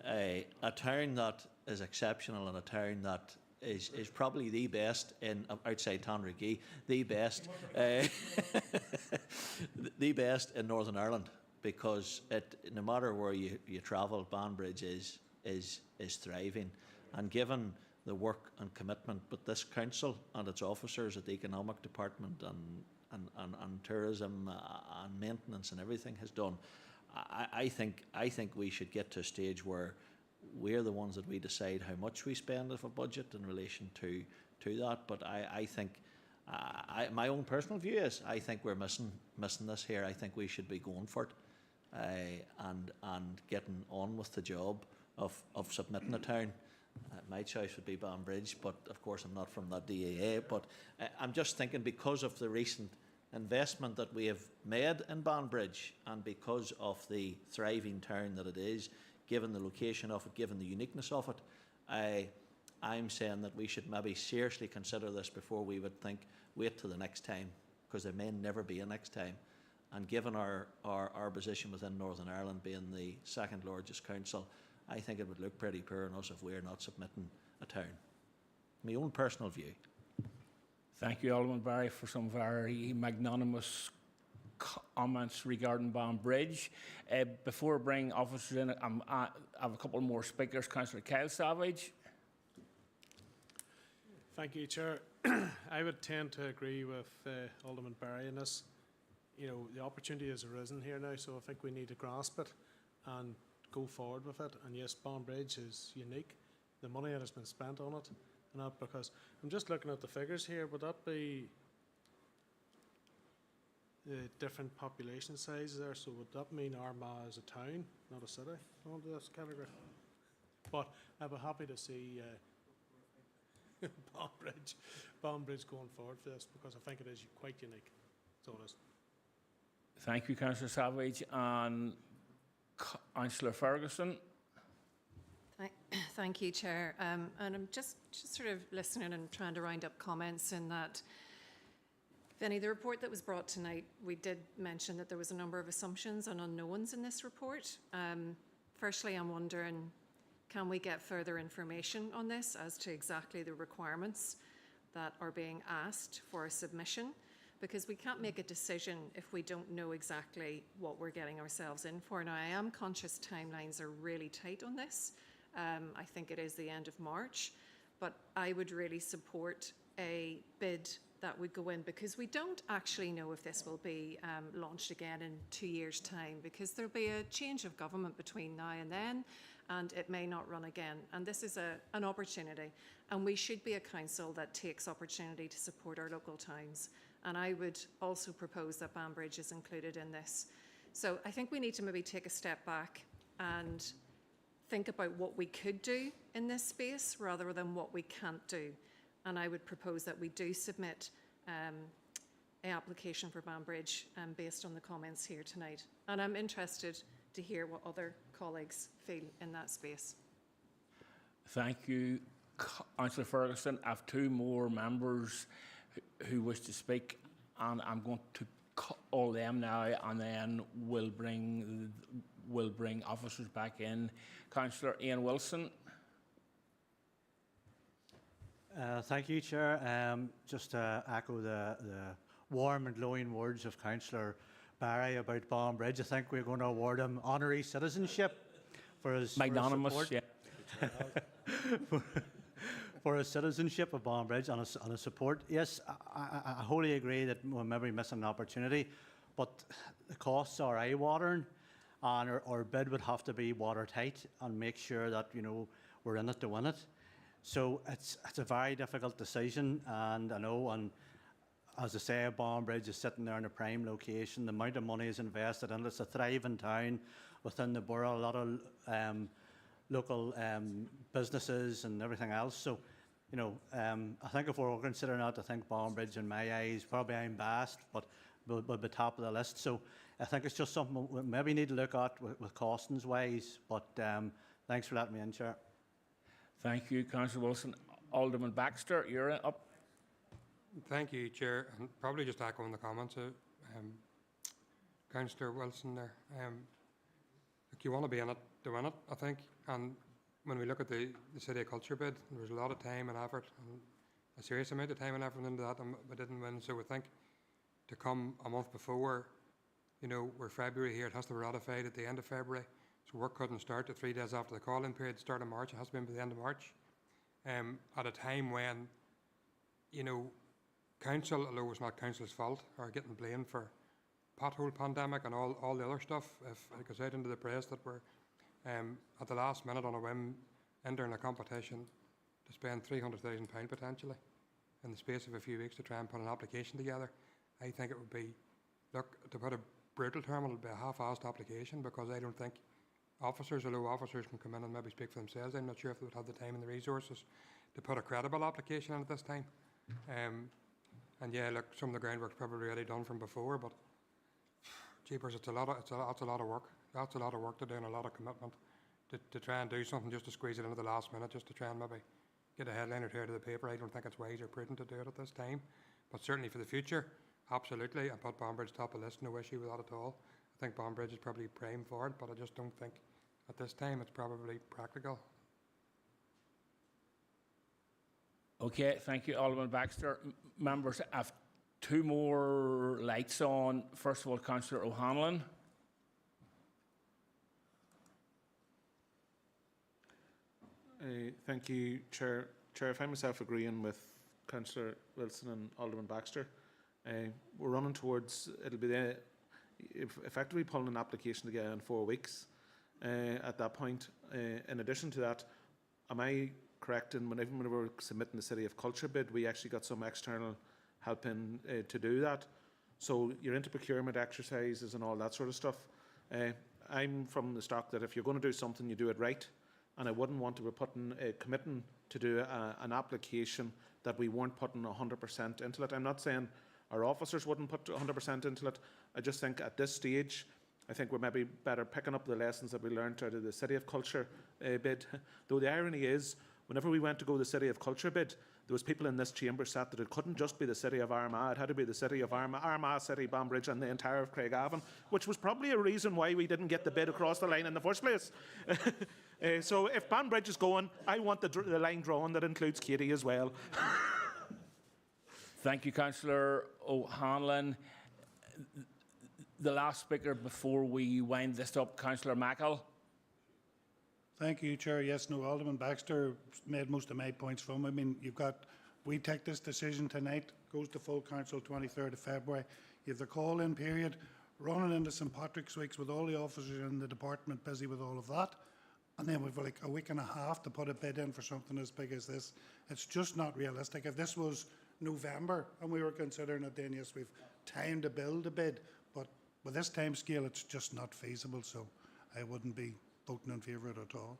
A town that is exceptional and a town that is probably the best in outside Tandragee, the best the best in Northern Ireland, because no matter where you travel, Banbridge is thriving. And given the work and commitment with this council and its officers at the economic department and tourism and maintenance and everything has done, I think we should get to a stage where we're the ones that we decide how much we spend of a budget in relation to that. But I think my own personal view is I think we're missing this here. I think we should be going for it and getting on with the job of submitting a town. My choice would be Banbridge, but of course I'm not from that DAA. But I'm just thinking, because of the recent investment that we have made in Banbridge and because of the thriving town that it is, given the location of it, given the uniqueness of it, I'm saying that we should maybe seriously consider this before we would think wait till the next time, because there may never be a next time. And given our position within Northern Ireland being the second largest council, I think it would look pretty poor on us if we're not submitting a town. My own personal view. thank you, Alderman Barry, for some very magnanimous comments regarding Banbridge. Before I bring officers in, I have a couple more speakers. Councillor Kyle Savage. Thank you, Chair. I would tend to agree with Alderman Barry in this. You know, the opportunity has arisen here now, so I think we need to grasp it and go forward with it. And yes, Banbridge is unique. The money that has been spent on it, and that, because I'm just looking at the figures here. Would that be the different population sizes there? So would that mean Armagh is a town, not a city, under this category? But I'd be happy to see Banbridge going forward for this, because I think it is quite unique. So it is. Thank you, Councillor Savage. And Councillor Ferguson. Thank you, Chair. And I'm just sort of listening and trying to round up comments in that, Vinnie, the report that was brought tonight, we did mention that there was a number of assumptions and unknowns in this report. Firstly, I'm wondering, can we get further information on this as to exactly the requirements that are being asked for a submission? Because we can't make a decision if we don't know exactly what we're getting ourselves in for. Now, I am conscious timelines are really tight on this. I think it is the end of March, but I would really support a bid that would go in, because we don't actually know if this will be launched again in 2 years' time, because there'll be a change of government between now and then, and it may not run again. And this is an opportunity, and we should be a council that takes opportunity to support our local towns. And I would also propose that Banbridge is included in this. So I think we need to maybe take a step back and think about what we could do in this space rather than what we can't do. And I would propose that we do submit an application for Banbridge based on the comments here tonight. And I'm interested to hear what other colleagues feel in that space. Thank you, Councillor Ferguson. I have two more members who wish to speak, and I'm going to call them now, and then we'll bring officers back in. Councillor Ian Wilson. Thank you, Chair. Just to echo the warm and glowing words of Councillor Barry about Banbridge, I think we're going to award him honorary citizenship for his Magnanimous, for his support. yeah. For his citizenship of Banbridge and his support. Yes, I wholly agree that we're maybe missing an opportunity, but the costs are eye-watering, and our bid would have to be watertight and make sure that, you know, we're in it to win it. So it's a very difficult decision, and I know, and as I say, Banbridge is sitting there in a prime location. The amount of money is invested in it. It's a thriving town within the borough, a lot of local businesses and everything else. So, you know, I think if we're considering that, I think Banbridge, in my eyes, probably I'm biased, but will be top of the list. So I think it's just something we maybe need to look at with costings wise. But thanks for letting me in, Chair. Thank you, Councillor Wilson. Alderman Baxter, you're up. Thank you, Chair. And probably just echoing the comments of Councillor Wilson there. Look, you want to be in it to win it, I think. And when we look at the City of Culture bid, there was a lot of time and effort, and a serious amount of time and effort into that, and we didn't win. So we think to come a month before, you know, we're February here, it has to be ratified at the end of February. So work couldn't start at 3 days after the call-in period, start of March. It has to be by the end of March. At a time when, you know, council, although it was not council's fault, are getting blamed for pothole pandemic and all the other stuff. If it goes out into the press that we're at the last minute on a whim entering a competition to spend £300,000 potentially in the space of a few weeks to try and put an application together, I think it would be, look, to put a brutal term, it would be a half-assed application, because I don't think officers, although officers can come in and maybe speak for themselves, I'm not sure if they would have the time and the resources to put a credible application in at this time. And yeah, look, some of the groundwork's probably already done from before, but jeepers, that's a lot of work. That's a lot of work to do and a lot of commitment to try and do something just to squeeze it into the last minute, just to try and maybe get a headline or two out of the paper. I don't think it's wise or prudent to do it at this time, but certainly for the future, absolutely. And put Banbridge top of the list, no issue with that at all. I think Banbridge is probably prime for it, but I just don't think at this time it's probably practical. Okay, thank you, Alderman Baxter. Members, I have two more lights on. First of all, Councillor O'Hanlon. Thank you, Chair. Chair, I find myself agreeing with Councillor Wilson and Alderman Baxter. We're running towards, it'll be effectively pulling an application together in 4 weeks at that point. In addition to that, am I correct in when we were submitting the City of Culture bid, we actually got some external help in to do that? So you're into procurement exercises and all that sort of stuff. I'm from the stock that if you're going to do something, you do it right. And I wouldn't want to be committing to do an application that we weren't putting 100% into it. I'm not saying our officers wouldn't put 100% into it. I just think at this stage, I think we're maybe better picking up the lessons that we learned out of the City of Culture bid. Though the irony is, whenever we went to go the City of Culture bid, there was people in this chamber said that it couldn't just be the City of Armagh, it had to be the City of Armagh, City, Banbridge and the entire of Craigavon, which was probably a reason why we didn't get the bid across the line in the first place. So if Banbridge is going, I want the line drawn that includes Katie as well. Thank you, Councillor O'Hanlon. The last speaker before we wind this up, Councillor Mackle. Thank you, Chair. Yes, no, Alderman Baxter made most of my points from. I mean, we take this decision tonight, goes to full council 23rd of February. You have the call-in period, running into St Patrick's weeks with all the officers in the department busy with all of that. And then we've like a week and a half to put a bid in for something as big as this. It's just not realistic. If this was November and we were considering it, then yes, we've time to build a bid. But with this time scale, it's just not feasible. So I wouldn't be voting in favour of it at all.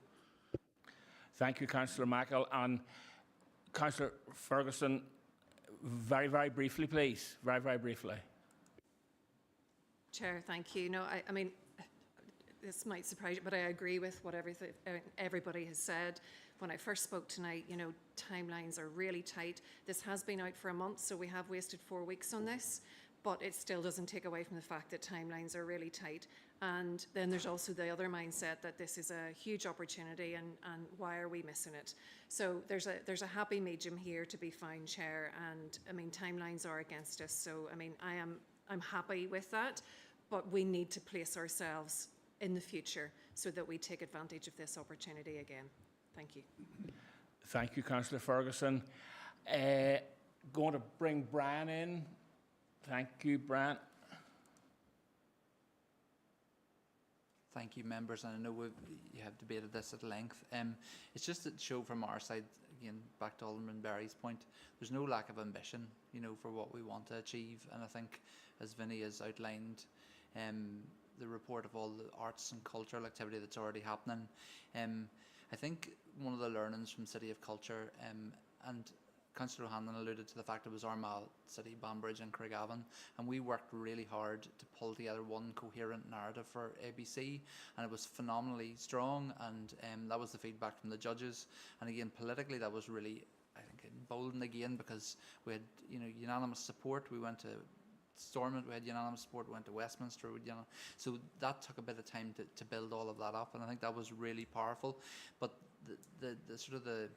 Thank you, Councillor Mackle. And Councillor Ferguson, very, very briefly, please. Very, very briefly. Chair, thank you. No, I mean, this might surprise you, but I agree with what everybody has said. when I first spoke tonight, you know, timelines are really tight. This has been out for a month, so we have wasted 4 weeks on this, but it still doesn't take away from the fact that timelines are really tight. And then there's also the other mindset that this is a huge opportunity, and why are we missing it? So there's a happy medium here to be found, Chair, and I mean, timelines are against us, so I mean, I'm happy with that, but we need to place ourselves in the future so that we take advantage of this opportunity again. Thank you. Thank you, Councillor Ferguson. Going to bring Brian in. Thank you, Brian. Thank you, members, and I know you have debated this at length. It's just to show from our side, again, back to Alderman Barry's point, there's no lack of ambition, you know, for what we want to achieve, and I think, as Vinny has outlined, the report of all the arts and cultural activity that's already happening. I think one of the learnings from City of Culture, and Councillor O'Hanlon alluded to the fact it was Armagh, City, Banbridge and Craigavon, and we worked really hard to pull together one coherent narrative for ABC, and it was phenomenally strong, and that was the feedback from the judges. And again, politically, that was really, I think, emboldened again, because we had, you know, unanimous support. We went to Stormont, we had unanimous support, we went to Westminster, so that took a bit of time to build all of that up, and I think that was really powerful. But the sort of the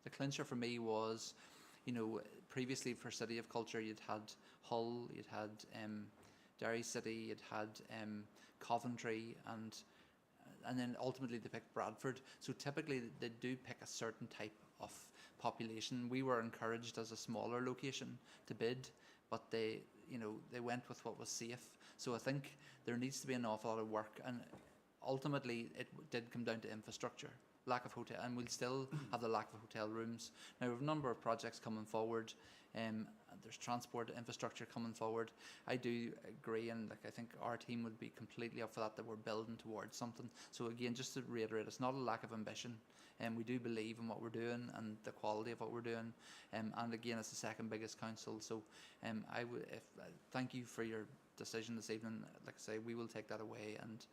clincher for me was, you know, previously for City of Culture, you'd had Hull, you'd had Derry City, you'd had Coventry, and then ultimately they picked Bradford. So typically they do pick a certain type of population. We were encouraged as a smaller location to bid, but they went with what was safe. So I think there needs to be an awful lot of work, and ultimately it did come down to infrastructure, lack of hotel, and we'll still have the lack of hotel rooms. Now we have a number of projects coming forward. There's transport infrastructure coming forward. I do agree, and I think our team would be completely up for that we're building towards something. So again, just to reiterate, it's not a lack of ambition, and we do believe in what we're doing and the quality of what we're doing. And again, it's the second biggest council. So thank you for your decision this evening. Like I say, we will take that away, and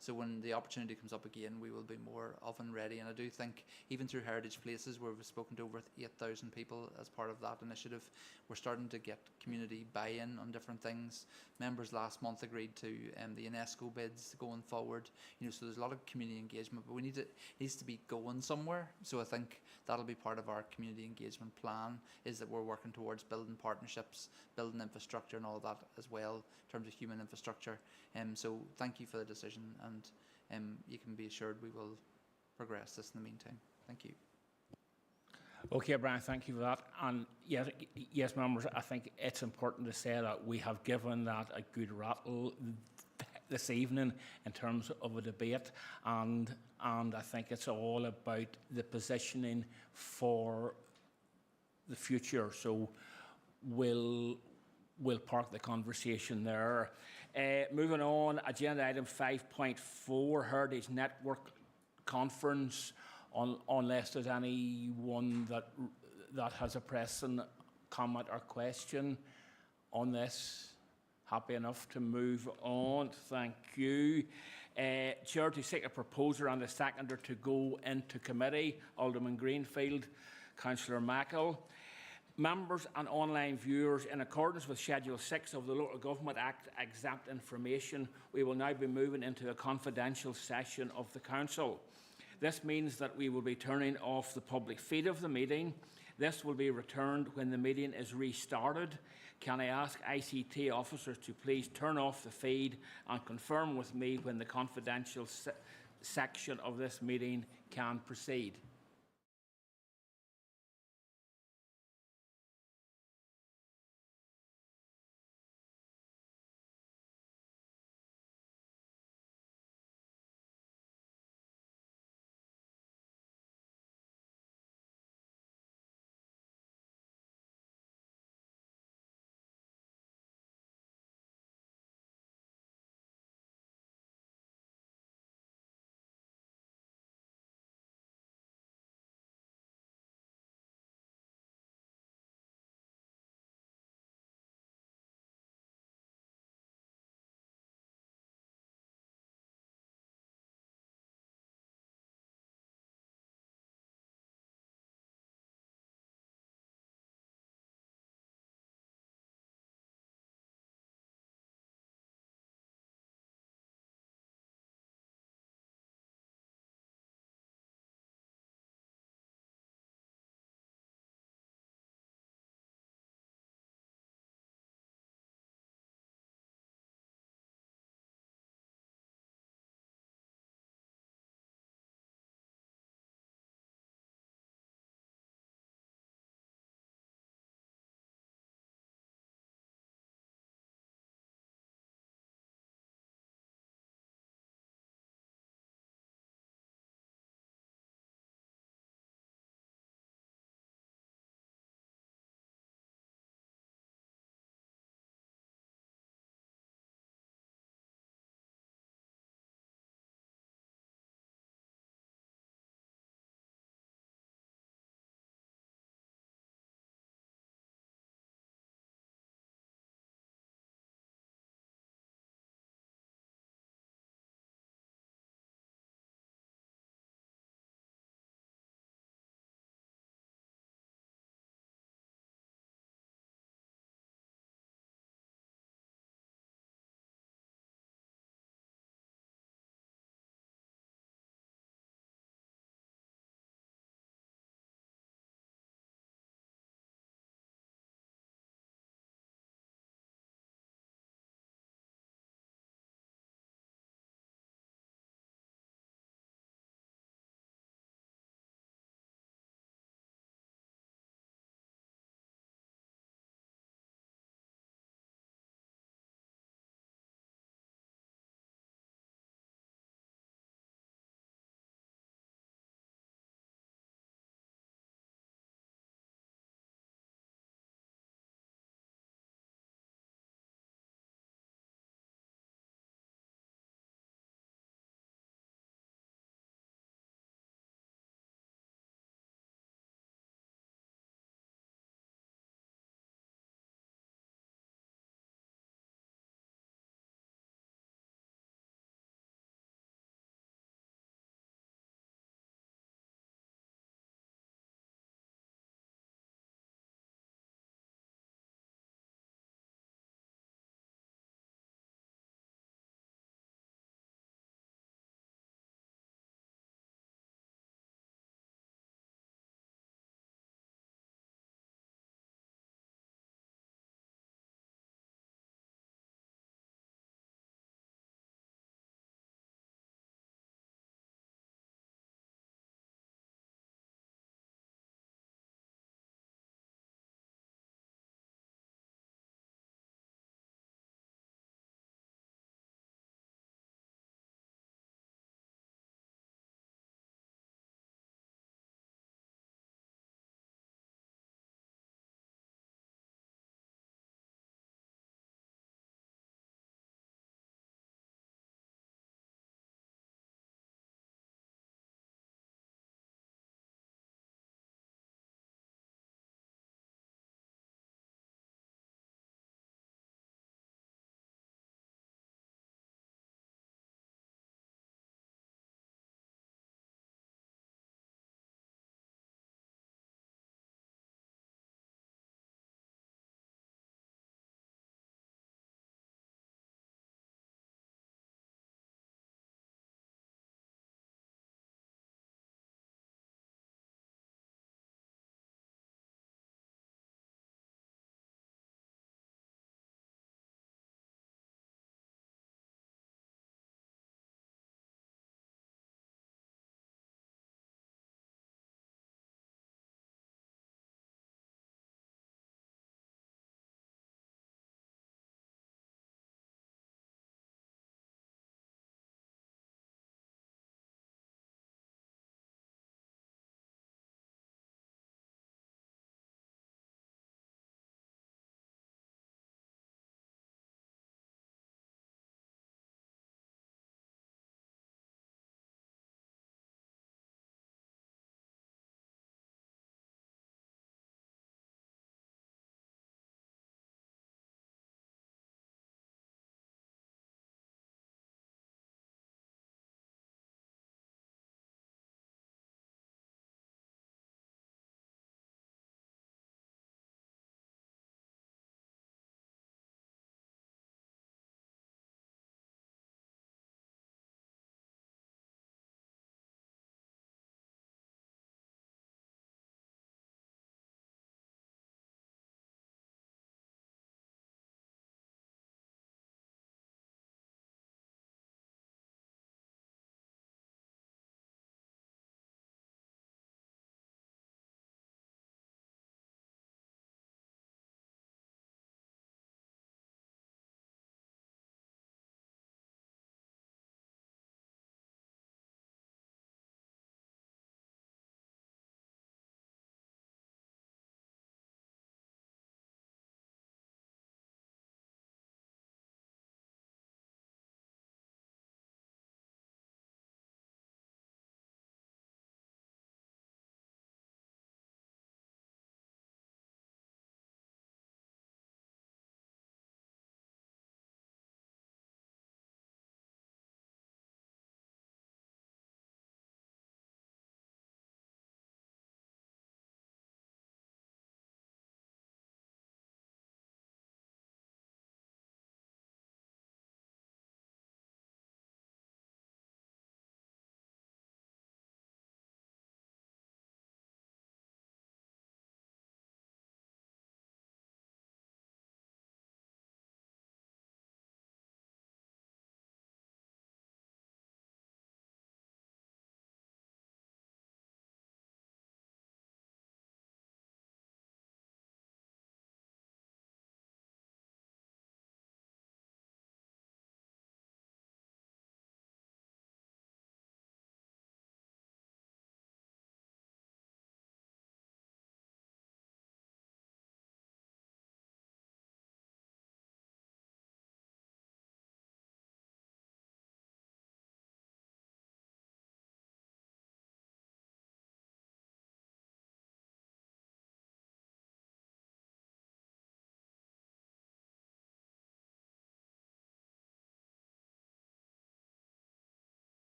so when the opportunity comes up again, we will be more oven ready. And I do think, even through Heritage Places, where we've spoken to over 8,000 people as part of that initiative, we're starting to get community buy-in on different things. Members last month agreed to the UNESCO bids going forward. You know, so there's a lot of community engagement, but it needs to be going somewhere. So I think that'll be part of our community engagement plan, is that we're working towards building partnerships, building infrastructure and all of that as well, in terms of human infrastructure. So thank you for the decision, and you can be assured we will progress this in the meantime. Thank you. Okay, Brian, thank you for that. And yes, members, I think it's important to say that we have given that a good rattle this evening in terms of a debate, and I think it's all about the positioning for the future. So we'll park the conversation there. Moving on, agenda item 5.4, Heritage Network Conference. Unless there's anyone that has a pressing comment or question on this. Happy enough to move on. Thank you. Chair to seek a proposer and a seconder to go into committee. Alderman Greenfield, Councillor Mackle. Members and online viewers, in accordance with Schedule 6 of the Local Government Act Exempt Information, we will now be moving into a confidential session of the Council. This means that we will be turning off the public feed of the meeting. This will be returned when the meeting is restarted. Can I ask ICT officers to please turn off the feed and confirm with me when the confidential section of this meeting can proceed?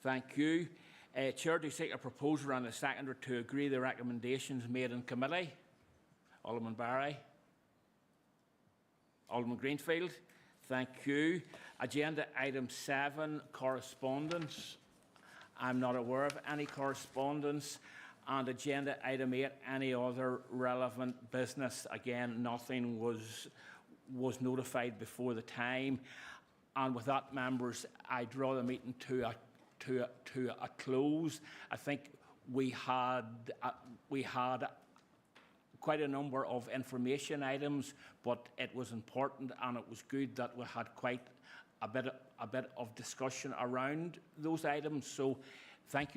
Thank you. Chair, do you seek a proposer and a seconder to agree the recommendations made in committee? Alderman Barry. Alderman Greenfield. Thank you. Agenda item 7, correspondence. I'm not aware of any correspondence. And agenda item 8, any other relevant business. Again, nothing was notified before the time. And with that, members, I draw the meeting to a close. I think we had quite a number of information items, but it was important and it was good that we had quite a bit of discussion around those items. So thank you.